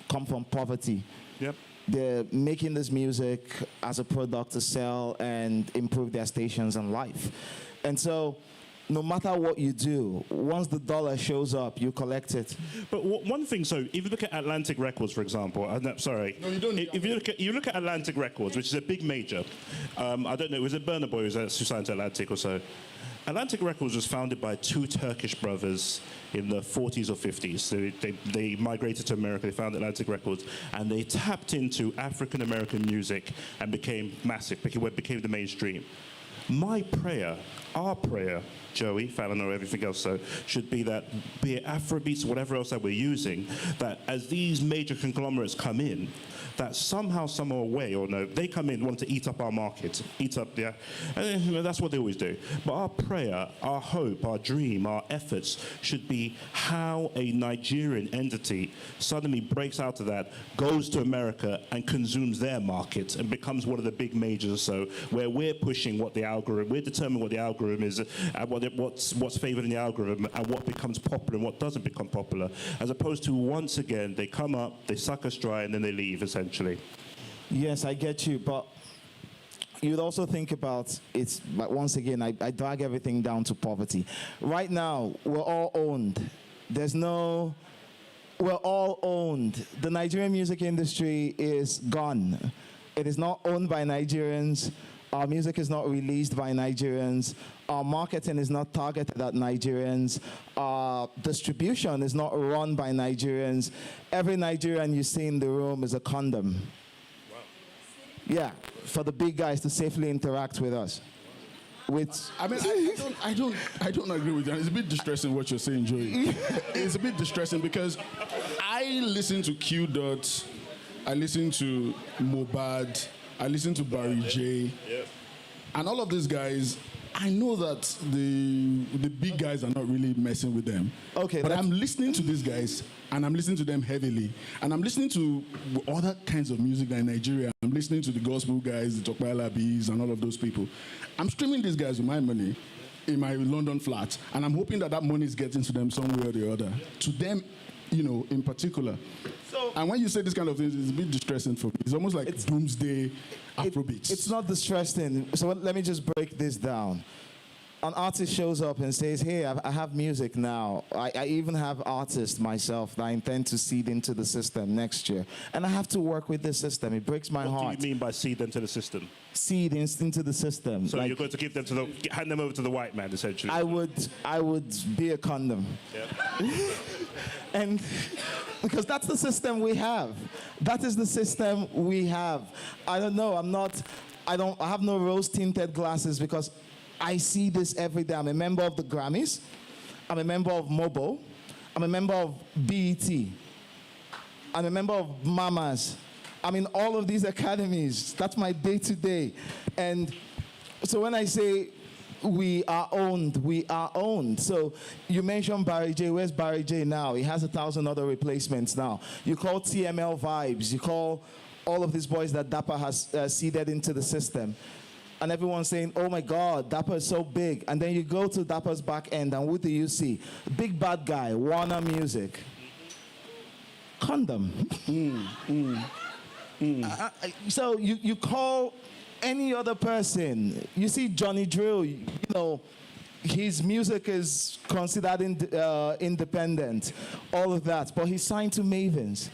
come from poverty. Yep. They're making this music as a product to sell and improve their stations and life. And so, no matter what you do, once the dollar shows up, you collect it. But one thing, so if you look at Atlantic Records, for example, sorry. No, you don't. If you look at Atlantic Records, which is a big major, I don't know, was it Burna Boy who signed to Atlantic or so? Atlantic Records was founded by 2 Turkish brothers in the 40s or 50s. So they migrated to America, they founded Atlantic Records, and they tapped into African-American music and became massive, became the mainstream. My prayer, our prayer, Joey, Falana, or everything else, so should be that, be it Afrobeats or whatever else that we're using, that as these major conglomerates come in, that somehow, some way, or no, they come in, want to eat up our market, eat up the... And that's what they always do. But our prayer, our hope, our dream, our efforts should be how a Nigerian entity suddenly breaks out of that, goes to America and consumes their market and becomes one of the big majors or so, where we're pushing what the algorithm, we're determining what the algorithm is, and what's favored in the algorithm, and what becomes popular and what doesn't become popular, as opposed to once again, they come up, they suck us dry, and then they leave, essentially. Yes, I get you, but you'd also think about it, but once again, I drag everything down to poverty. Right now, we're all owned. We're all owned. The Nigerian music industry is gone. It is not owned by Nigerians. Our music is not released by Nigerians. Our marketing is not targeted at Nigerians. Our distribution is not run by Nigerians. Every Nigerian you see in the room is a condom. Wow. Yeah, for the big guys to safely interact with us. I mean, I don't agree with that. It's a bit distressing what you're saying, Joey. It's a bit distressing because I listen to Q Dot, I listen to Mobad, I listen to Barry J, and all of these guys, I know that the big guys are not really messing with them. Okay, but I'm listening to these guys, and I'm listening to them heavily, and I'm listening to other kinds of music in Nigeria. I'm listening to the gospel guys, the Joey Akan, and all of those people. I'm streaming these guys with my money in my London flat, and I'm hoping that that money is getting to them some way or the other. To them, you know, in particular. And when you say this kind of things, it's a bit distressing for me. It's almost like doomsday Afrobeats. It's not distressing. So let me just break this down. An artist shows up and says, hey, I have music now. I even have artists myself that I intend to seed into the system next year. And I have to work with the system. It breaks my heart. What do you mean by seed into the system? Seed into the system. So you're going to give them to hand them over to the white man, essentially? I would be a condom. Yeah. And because that's the system we have. That is the system we have. I don't know. I have no rose-tinted glasses because I see this every day. I'm a member of the Grammys. I'm a member of Mobo. I'm a member of BET. I'm a member of Mamas. I'm in all of these academies. That's my day-to-day. And so when I say we are owned, we are owned. So you mentioned Barry J. Where's Barry J now? He has 1,000 other replacements now. You call TML Vibes. You call all of these boys that Dapper has seeded into the system. And everyone's saying, oh my God, Dapper is so big. And then you go to Dapper's back end, and what do you see? Big bad guy, Warner Music. Condom. So you call any other person. You see Johnny Drill, you know, his music is considered independent, all of that. But he's signed to Mavens.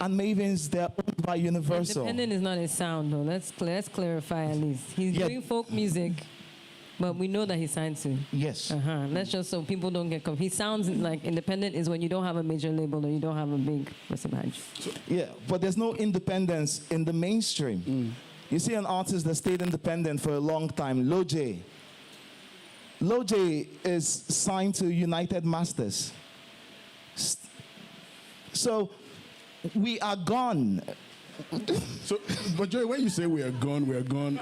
And Mavens, they're owned by Universal. Independent is not his sound, though. Let's clarify at least. He's doing folk music, but we know that he signed to. Yes. That's just so people don't get confused. He sounds like independent is when you don't have a major label or you don't have a big percentage. Yeah, but there's no independence in the mainstream. You see an artist that stayed independent for a long time, Lil J. Lil J is signed to United Masters. So we are gone. So, but Joey, when you say we are gone,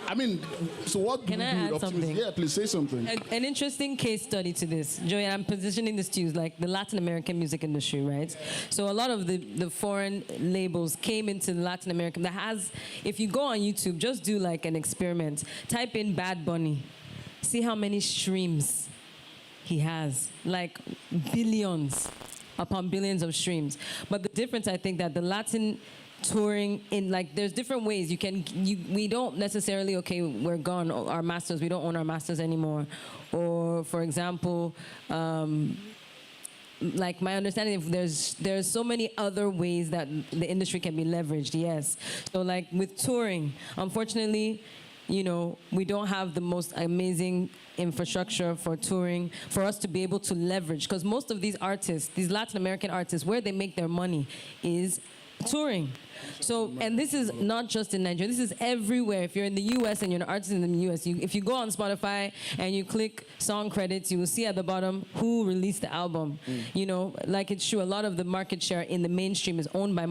I mean, so what Can do we I do add with optimism? something? Yeah, please say something. An interesting case study to this, Joey, I'm positioning this to you, like the Latin American music industry, right? So a lot of the foreign labels came into Latin America that has, if you go on YouTube, just do like an experiment. Type in Bad Bunny. See how many streams he has, like billions upon billions of streams. But the difference, I think, that the Latin touring in, like, there's different ways we don't necessarily, okay, we're gone, our masters, we don't own our masters anymore. Or, for example, like my understanding, if there's so many other ways that the industry can be leveraged, yes. So like with touring, unfortunately, you know, we don't have the most amazing infrastructure for touring for us to be able to leverage, because most of these artists, these Latin American artists, where they make their money is touring. So, and this is not just in Nigeria, this is everywhere. If you're in the US and you're an artist in the US, if you go on Spotify and you click song credits, you will see at the bottom who released the album. You know, like it's true, a lot of the market share in the mainstream is owned by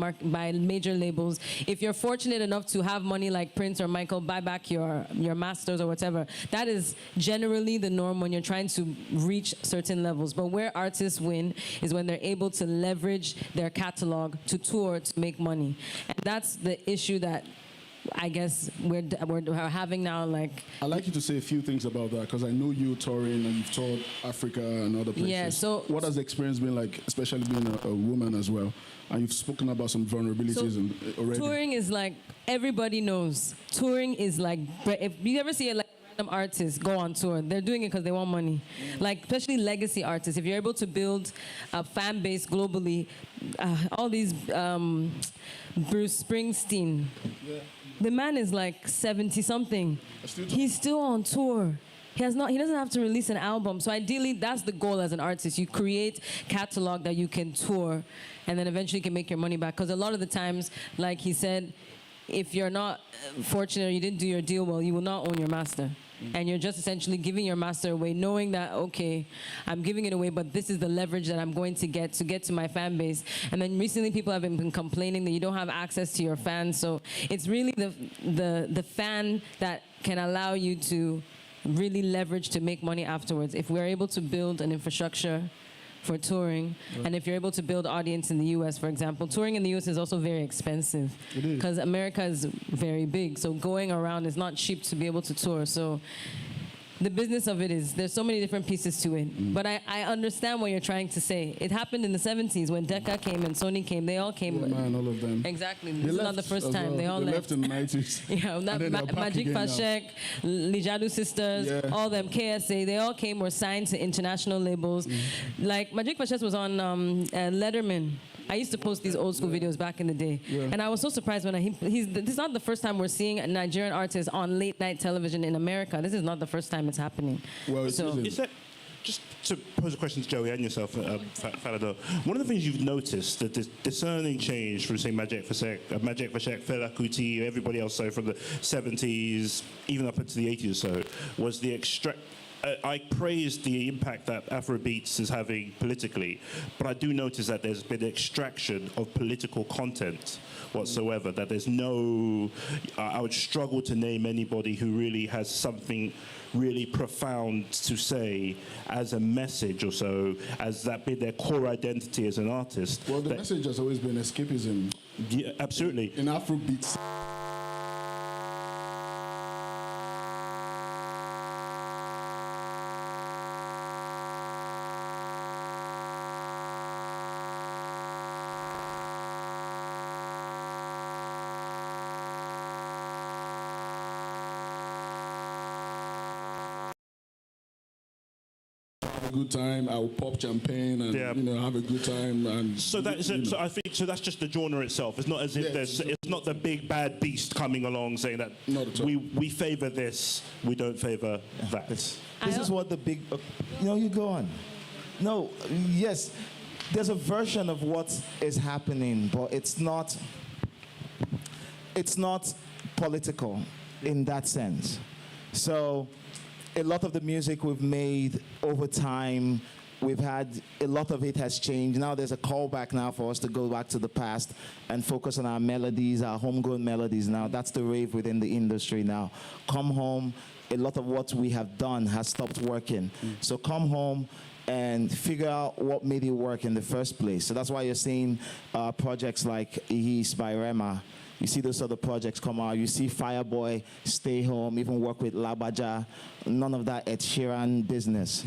major labels. If you're fortunate enough to have money like Prince or Michael, buy back your masters or whatever. That is generally the norm when you're trying to reach certain levels. But where artists win is when they're able to leverage their catalog to tour to make money. And that's the issue that I guess we're having now. Like, I'd like you to say a few things about that, because I know you touring and you've toured Africa and other places. Yeah, so what has the experience been like, especially being a woman as well? And you've spoken about some vulnerabilities already. Touring is like, everybody knows. Touring is like, if you ever see like random artists go on tour, they're doing it because they want money. Like, especially legacy artists. If you're able to build a fan base globally, all these Bruce Springsteen. Yeah. The man is like 70-something. He's still on tour. He doesn't have to release an album. So ideally, that's the goal as an artist. You create catalog that you can tour, and then eventually you can make your money back. Because a lot of the times, like he said, if you're not fortunate or you didn't do your deal well, you will not own your master. And you're just essentially giving your master away, knowing that, okay, I'm giving it away, but this is the leverage that I'm going to get to my fan base. And then recently people have been complaining that you don't have access to your fans. So it's really the fan that can allow you to really leverage to make money afterwards. If we're able to build an infrastructure for touring, and if you're able to build audience in the US, for example, touring in the US is also very expensive because America is very big, so going around is not cheap to be able to tour. So the business of it is, there's so many different pieces to it. But I understand what you're trying to say. It happened in the 70s when Decca came and Sony came. They all came. Yeah, man, all of them. Exactly. This is not the first time. They all left in the 90s. Yeah, Magic Fashek, Lijadu Sisters, all them, KSA, they all came, were signed to international labels. Like Magic Fashek was on Letterman. I used to post these old school videos back in the day. And I was so surprised when this is not the first time we're seeing a Nigerian artist on late night television in America. This is not the first time it's happening. Well, is that, just to pose a question to Joey and yourself, Falana, one of the things you've noticed, that this discerning change from, say, Magic Fashek, Fela Kuti, everybody else, so from the 70s, even up into the 80s or so, was the I praised the impact that Afrobeats is having politically, but I do notice that there's been extraction of political content whatsoever, that there's no, I would struggle to name anybody who really has something really profound to say as a message or so, as that be their core identity as an artist. Well, the message has always been escapism. Yeah, absolutely. In Afrobeats. Good time. I will pop champagne and have a good time. And so so I think so. That's just the genre itself. It's not as if it's not the big bad beast coming along saying that we favor this, we don't favor that. This is what the big. You go on. No, yes, there's a version of what is happening, but it's not. It's not political in that sense. So a lot of the music we've made over time, we've had, a lot of it has changed. Now there's a callback now for us to go back to the past and focus on our melodies, our homegrown melodies now. That's the rave within the industry now. Come home, a lot of what we have done has stopped working. So come home and figure out what made it work in the first place. So that's why you're seeing projects like Ihis by Rema. You see those other projects come out. You see Fireboy, Stay Home, even work with Labaja. None of that Ed Sheeran business.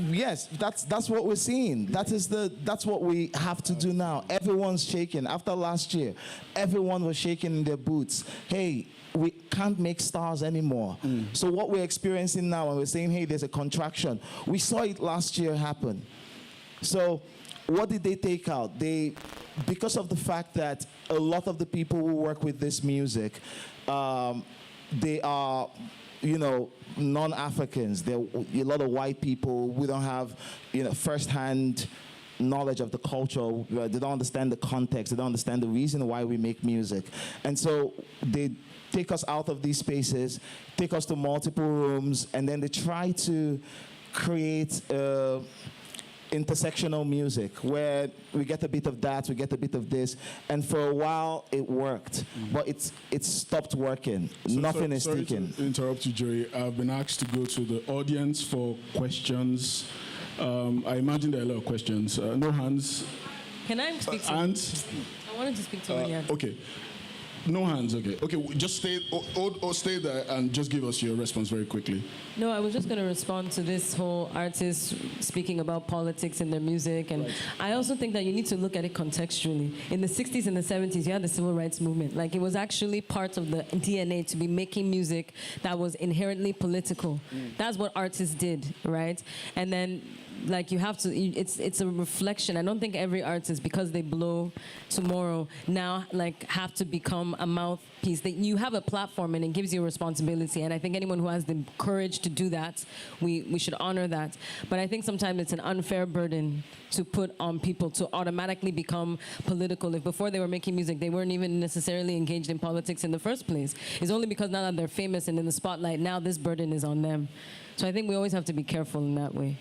Yes, that's what we're seeing. That's what we have to do now. Everyone's shaking. After last year, everyone was shaking in their boots. Hey, we can't make stars anymore. So what we're experiencing now, and we're saying, hey, there's a contraction. We saw it last year happen. So what did they take out? Because of the fact that a lot of the people who work with this music, they are, non-Africans. They're a lot of white people. We don't have, first-hand knowledge of the culture. They don't understand the context. They don't understand the reason why we make music. And so they take us out of these spaces, take us to multiple rooms, and then they try to create intersectional music where we get a bit of that, we get a bit of this, and for a while it worked, but it's stopped working. Nothing is sticking. To interrupt you, Joey. I've been asked to go to the audience for questions. I imagine there are a lot of questions. No hands. Can I speak to hands? I wanted to speak to one. Okay. No hands, okay. Okay, just stay stay there and just give us your response very quickly. No, I was just going to respond to this whole artist speaking about politics in their music. And I also think that you need to look at it contextually. In the 60s and the 70s, you had the civil rights movement. Like, it was actually part of the DNA to be making music that was inherently political. That's what artists did, right? And then, like, you have to, it's a reflection. I don't think every artist, because they blow tomorrow, now, like, have to become a mouthpiece. You have a platform and it gives you a responsibility. And I think anyone who has the courage to do that, we should honor that. But I think sometimes it's an unfair burden to put on people to automatically become political. If before they were making music, they weren't even necessarily engaged in politics in the first place. It's only because now that they're famous and in the spotlight, now this burden is on them. So I think we always have to be careful in that way.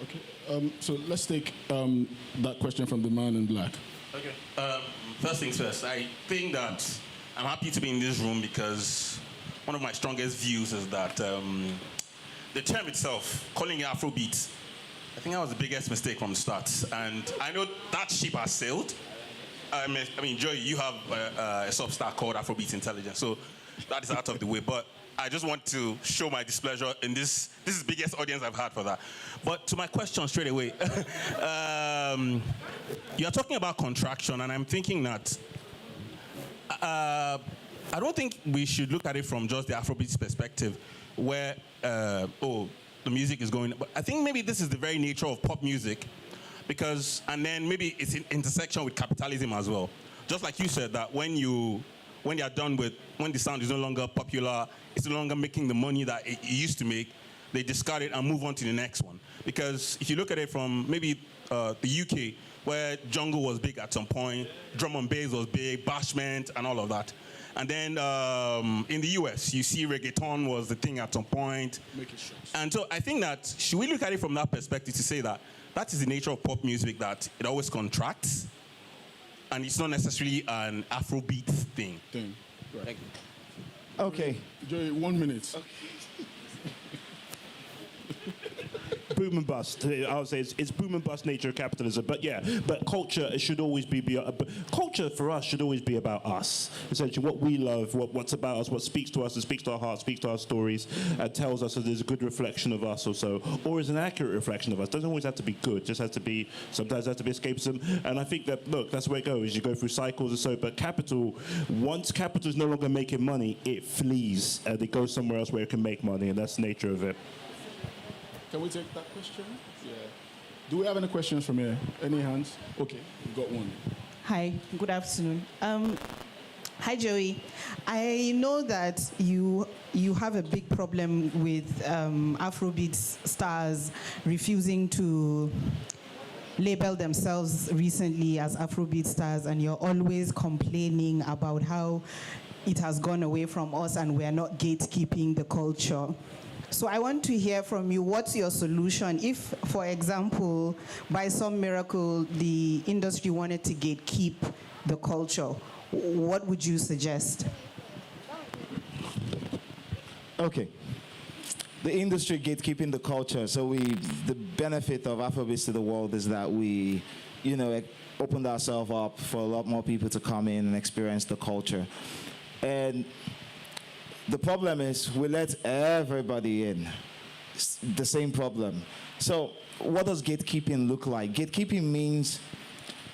Okay. So let's take that question from the man in black. Okay. First things first, I think that I'm happy to be in this room because one of my strongest views is that the term itself, calling it Afrobeat, I think that was the biggest mistake from the start. And I know that ship has sailed. I mean, Joey, you have a substar called Afrobeat Intelligence, so that is out of the way. But I just want to show my displeasure in this. This is the biggest audience I've had for that. But to my question straight away, you're talking about contraction, and I'm thinking that I don't think we should look at it from just the Afrobeat perspective, where the music is going. But I think maybe this is the very nature of pop music, because, and then maybe it's in intersection with capitalism as well. Just like you said, that when they are done with, when the sound is no longer popular, it's no longer making the money that it used to make, they discard it and move on to the next one. Because if you look at it from maybe the UK, where jungle was big at some point, drum and bass was big, bashment and all of that. And then in the US, you see reggaeton was the thing at some point. And so I think that, should we look at it from that perspective to say that that is the nature of pop music, that it always contracts, and it's not necessarily an Afrobeat thing? Right. Thank you. Okay. Joey, 1 minute. Okay. Boom and bust. I would say it's boom and bust nature of capitalism. But yeah, but culture, it should always be culture for us should always be about us. Essentially, what we love, what's about us, what speaks to us, and speaks to our hearts, speaks to our stories, and tells us that there's a good reflection of us or so, or is an accurate reflection of us. Doesn't always have to be good. Just has to be, sometimes has to be escapism. And I think that, look, that's where it goes. You go through cycles or so. But capital, once capital is no longer making money, it flees and it goes somewhere else where it can make money, and that's the nature of it. Can we take that question? Yeah. Do we have any questions from here? Any hands? Okay, we've got one. Hi, good afternoon. Hi, Joey. I know that you have a big problem with Afrobeat stars refusing to label themselves recently as Afrobeat stars, and you're always complaining about how it has gone away from us and we're not gatekeeping the culture. So I want to hear from you, what's your solution? If, for example, by some miracle, the industry wanted to gatekeep the culture, what would you suggest? Okay. The industry gatekeeping the culture. So the benefit of Afrobeats to the world is that we, opened ourselves up for a lot more people to come in and experience the culture. And the problem is we let everybody in. It's the same problem. So what does gatekeeping look like? Gatekeeping means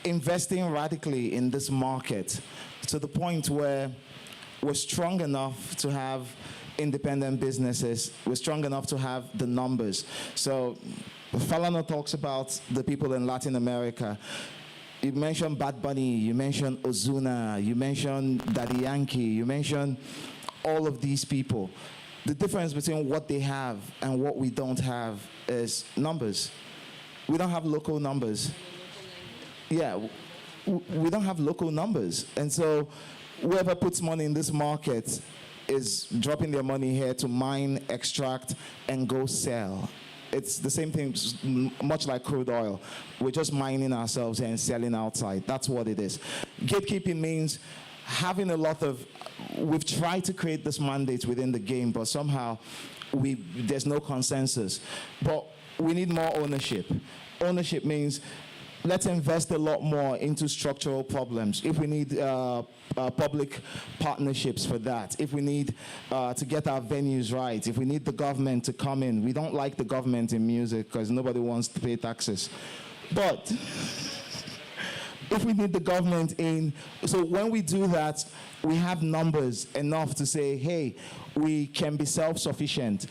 investing radically in this market to the point where we're strong enough to have independent businesses. We're strong enough to have the numbers. So Falana talks about the people in Latin America. You mentioned Bad Bunny, you mentioned Ozuna, you mentioned Daddy Yankee, you mentioned all of these people. The difference between what they have and what we don't have is numbers. We don't have local numbers. Yeah, we don't have local numbers. And so whoever puts money in this market is dropping their money here to mine, extract, and go sell. It's the same thing, much like crude oil. We're just mining ourselves and selling outside. That's what it is. Gatekeeping means having a lot of, we've tried to create this mandate within the game, but somehow there's no consensus. But we need more ownership. Ownership means let's invest a lot more into structural problems. If we need public partnerships for that, if we need to get our venues right, if we need the government to come in. We don't like the government in music because nobody wants to pay taxes. But if we need the government in, so when we do that, we have numbers enough to say, hey, we can be self-sufficient.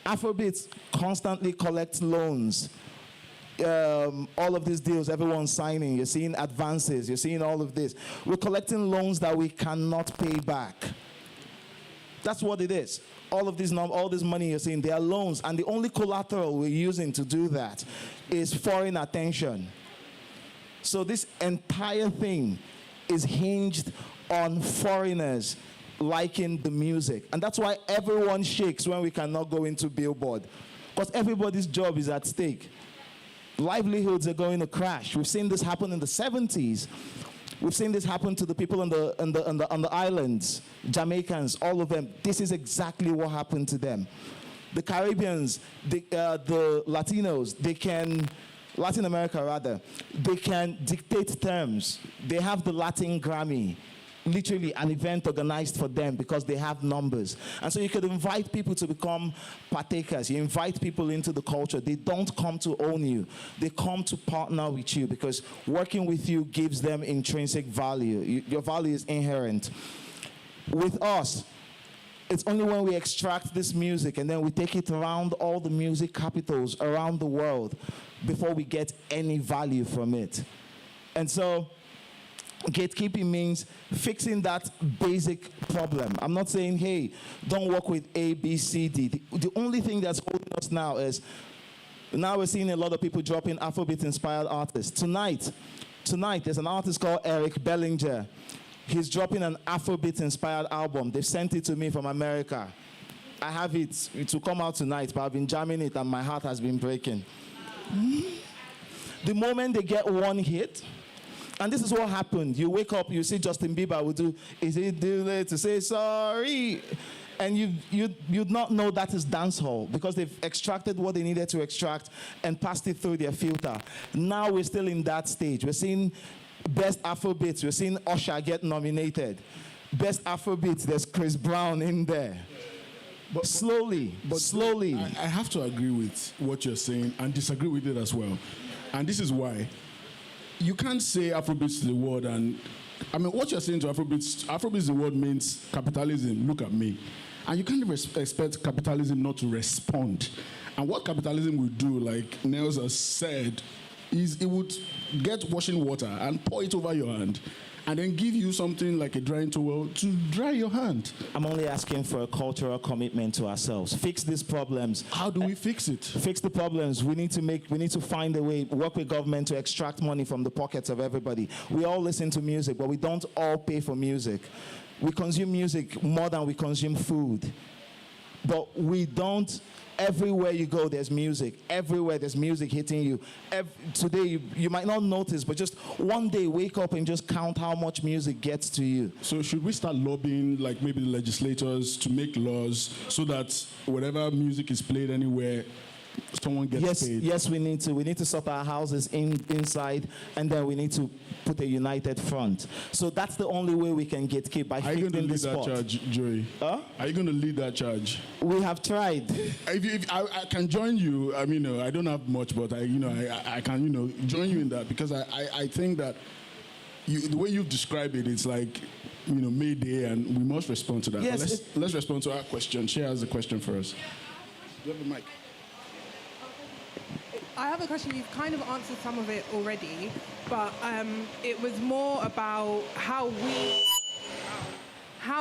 Afrobeats constantly collects loans. All of these deals, everyone's signing, you're seeing advances, you're seeing all of this. We're collecting loans that we cannot pay back. That's what it is. All this money you're seeing, they are loans, and the only collateral we're using to do that is foreign attention. So this entire thing is hinged on foreigners liking the music. And that's why everyone shakes when we cannot go into Billboard, because everybody's job is at stake. Livelihoods are going to crash. We've seen this happen in the 70s. We've seen this happen to the people on the islands, Jamaicans, all of them. This is exactly what happened to them. The Caribbeans, the Latinos, Latin America rather, they can dictate terms. They have the Latin Grammy, literally an event organized for them because they have numbers. And so you could invite people to become partakers. You invite people into the culture. They don't come to own you. They come to partner with you because working with you gives them intrinsic value. Your value is inherent. With us, it's only when we extract this music and then we take it around all the music capitals around the world before we get any value from it. And so gatekeeping means fixing that basic problem. I'm not saying, hey, don't work with A, B, C, D. The only thing that's holding us now is, now we're seeing a lot of people dropping Afrobeat-inspired artists. Tonight, there's an artist called Eric Bellinger. He's dropping an Afrobeat-inspired album. They've sent it to me from America. I have it. It will come out tonight, but I've been jamming it and my heart has been breaking. The moment they get one hit, and this is what happened. You wake up, you see Justin Bieber will do, is it too late to say sorry? And you'd not know that is dancehall because they've extracted what they needed to extract and passed it through their filter. Now we're still in that stage. We're seeing Best Afrobeats. We're seeing Usher get nominated. Best Afrobeats, there's Chris Brown in there. But slowly. I have to agree with what you're saying and disagree with it as well. And this is why. You can't say Afrobeats to the world and, I mean, what you're saying to Afrobeats to the world means capitalism, look at me. And you can't expect capitalism not to respond. And what capitalism will do, like Nels has said, is it would get washing water and pour it over your hand and then give you something like a drying towel to dry your hand. I'm only asking for a cultural commitment to ourselves. Fix these problems. How do we fix it? Fix the problems. We need to find a way, work with government to extract money from the pockets of everybody. We all listen to music, but we don't all pay for music. We consume music more than we consume food. But we don't. Everywhere you go, there's music. Everywhere there's music hitting you. Today, you might not notice, but just one day, wake up and just count how much music gets to you. So should we start lobbying, like maybe the legislators, to make laws so that whatever music is played anywhere, someone gets paid? Yes, we need to. We need to sort our houses inside, and then we need to put a united front. So that's the only way we can gatekeep, by fixing the spot. Are you going to lead that charge, Joey? Huh? Are you going to lead that charge? We have tried. If I can join you, I mean, I don't have much, but I can, join you in that because I think that the way you've described it, it's like, Mayday, and we must respond to that. Yes, let's respond to our question. She has a question for us. Do you have the mic? I have a question. You've kind of answered some of it already, but it was more about how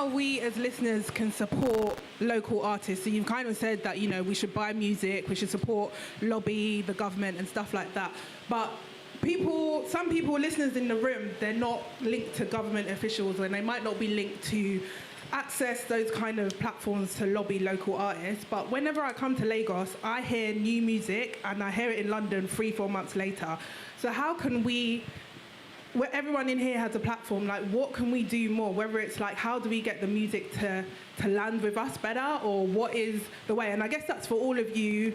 we as listeners can support local artists. So you've kind of said that, we should buy music, we should support, lobby the government and stuff like that. But some people, listeners in the room, they're not linked to government officials, and they might not be linked to access those kind of platforms to lobby local artists. But whenever I come to Lagos, I hear new music and I hear it in London 3-4 months later. So how can we, where everyone in here has a platform, like what can we do more? Whether it's like, how do we get the music to land with us better, or what is the way? And I guess that's for all of you.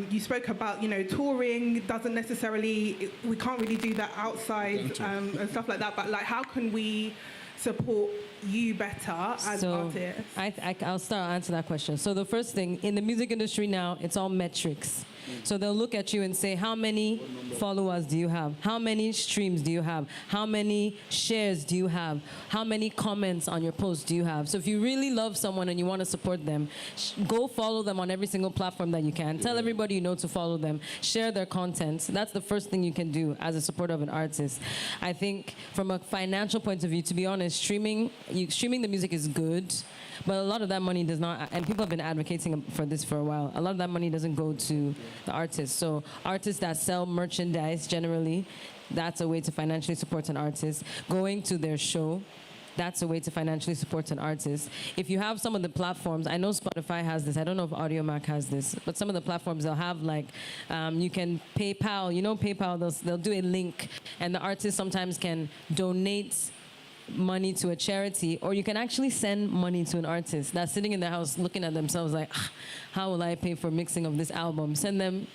You spoke about, touring doesn't necessarily, we can't really do that outside and stuff like that, but like how can we support you better as artists? I'll start answer that question. So the first thing, in the music industry now, it's all metrics. So they'll look at you and say, how many followers do you have? How many streams do you have? How many shares do you have? How many comments on your post do you have? So if you really love someone and you want to support them, go follow them on every single platform that you can. Tell everybody you know to follow them. Share their content. That's the first thing you can do as a supporter of an artist. I think from a financial point of view, to be honest, streaming the music is good, but a lot of that money does not, and people have been advocating for this for a while, a lot of that money doesn't go to the artists. So artists that sell merchandise, generally, that's a way to financially support an artist. Going to their show, that's a way to financially support an artist. If you have some of the platforms, I know Spotify has this, I don't know if AudioMac has this, but some of the platforms, they'll have like, you can PayPal, PayPal, they'll do a link, and the artist sometimes can donate money to a charity, or you can actually send money to an artist that's sitting in their house looking at themselves like, how will I pay for mixing of this album? Send them,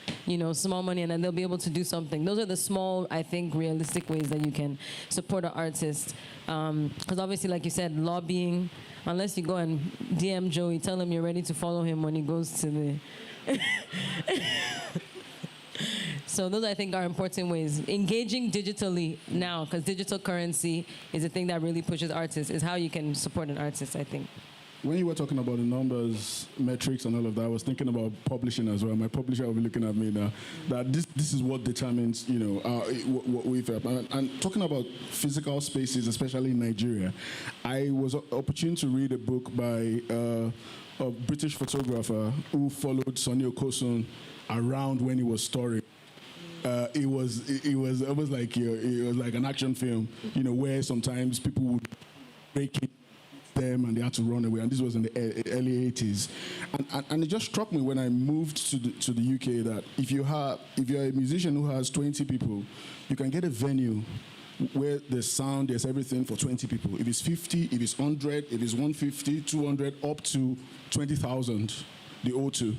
small money, and then they'll be able to do something. Those are the small, I think, realistic ways that you can support an artist. Because obviously, like you said, lobbying, unless you go and DM Joey, tell him you're ready to follow him when he goes to the... So those, I think, are important ways. Engaging digitally now, because digital currency is a thing that really pushes artists, is how you can support an artist, I think. When you were talking about the numbers, metrics, and all of that, I was thinking about publishing as well. My publisher will be looking at me now. That this is what determines, what we've. And talking about physical spaces, especially in Nigeria, I was opportune to read a book by a British photographer who followed Sonny Okosun around when he was touring. It was almost like it was like an action film, where sometimes people would break it them and they had to run away, and this was in the early 80s, and it just struck me when I moved to the UK that if you're a musician who has 20 people, you can get a venue where there's sound, there's everything for 20 people. If it's 50, if it's 100, if it's 150, 200, up to 20,000, the O2.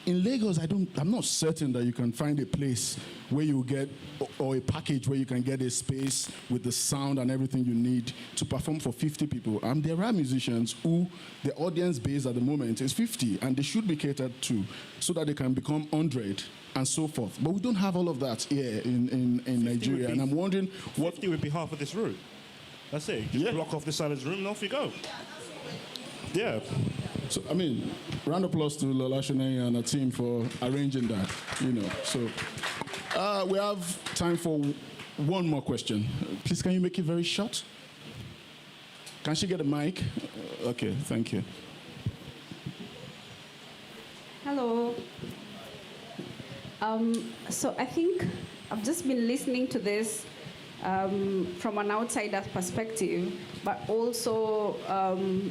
In Lagos, I'm not certain that you can find a place where you get, or a package where you can get a space with the sound and everything you need to perform for 50 people. And there are musicians who the audience base at the moment is 50, and they should be catered to so that they can become 100 and so forth. But we don't have all of that here in Nigeria, and I'm wondering what... 50 would be half of this room. That's it. Just block off this side of this room and off you go. Yeah. So, round of applause to Lola Shunay and her team for arranging that, So, we have time for one more question. Please, can you make it very short? Can she get a mic? Okay, thank you. Hello. So I think I've just been listening to this from an outsider's perspective, but also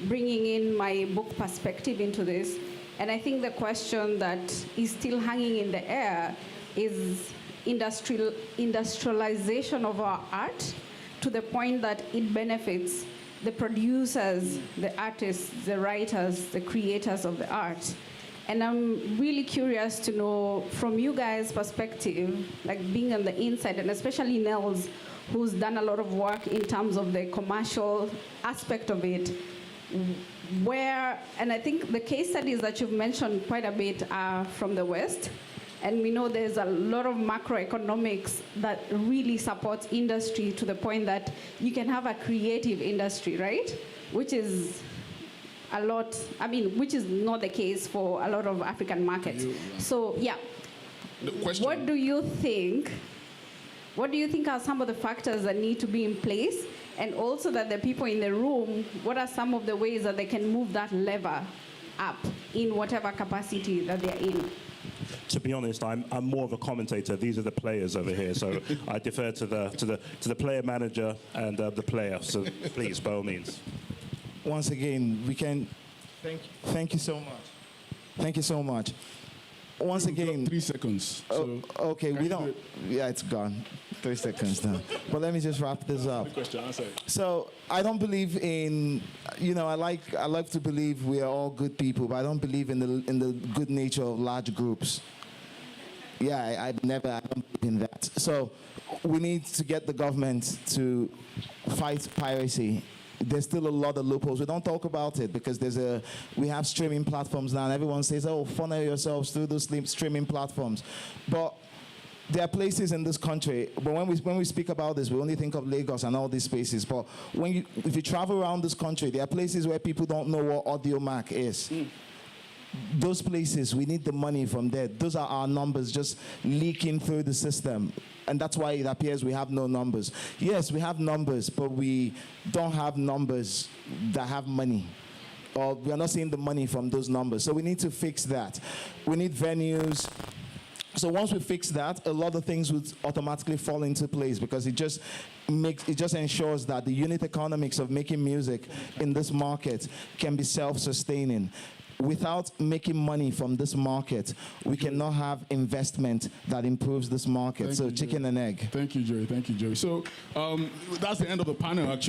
bringing in my book perspective into this. And I think the question that is still hanging in the air is industrialization of our art to the point that it benefits the producers, the artists, the writers, the creators of the art. And I'm really curious to know from you guys' perspective, like being on the inside, and especially Nels, who's done a lot of work in terms of the commercial aspect of it, and I think the case studies that you've mentioned quite a bit are from the West, and we know there's a lot of macroeconomics that really supports industry to the point that you can have a creative industry, right? Which is a lot, which is not the case for a lot of African markets. So, yeah. What do you think are some of the factors that need to be in place? And also that the people in the room, what are some of the ways that they can move that lever up in whatever capacity that they're in? To be honest, I'm more of a commentator. These are the players over here, so I defer to the player manager and the player. So please, by all means. Once again, we can... Thank you so much. Thank you so much. Once again... 3 seconds. So okay, we don't... Yeah, it's gone. 3 seconds now. But let me just wrap this up. So I don't believe in... I like to believe we are all good people, but I don't believe in the good nature of large groups. Yeah, I don't believe in that. So we need to get the government to fight piracy. There's still a lot of loopholes. We don't talk about it because we have streaming platforms now, and everyone says, oh, funnel yourselves through those streaming platforms. But there are places in this country, but when we speak about this, we only think of Lagos and all these spaces. But if you travel around this country, there are places where people don't know what AudioMac is. Those places, we need the money from there. Those are our numbers just leaking through the system. And that's why it appears we have no numbers. Yes, we have numbers, but we don't have numbers that have money. Or we are not seeing the money from those numbers. So we need to fix that. We need venues. So once we fix that, a lot of things would automatically fall into place, because it just ensures that the unit economics of making music in this market can be self-sustaining. Without making money from this market, we cannot have investment that improves this market. So chicken and egg. Thank you, Joey. Thank you, Joey. So that's the end of the panel, actually.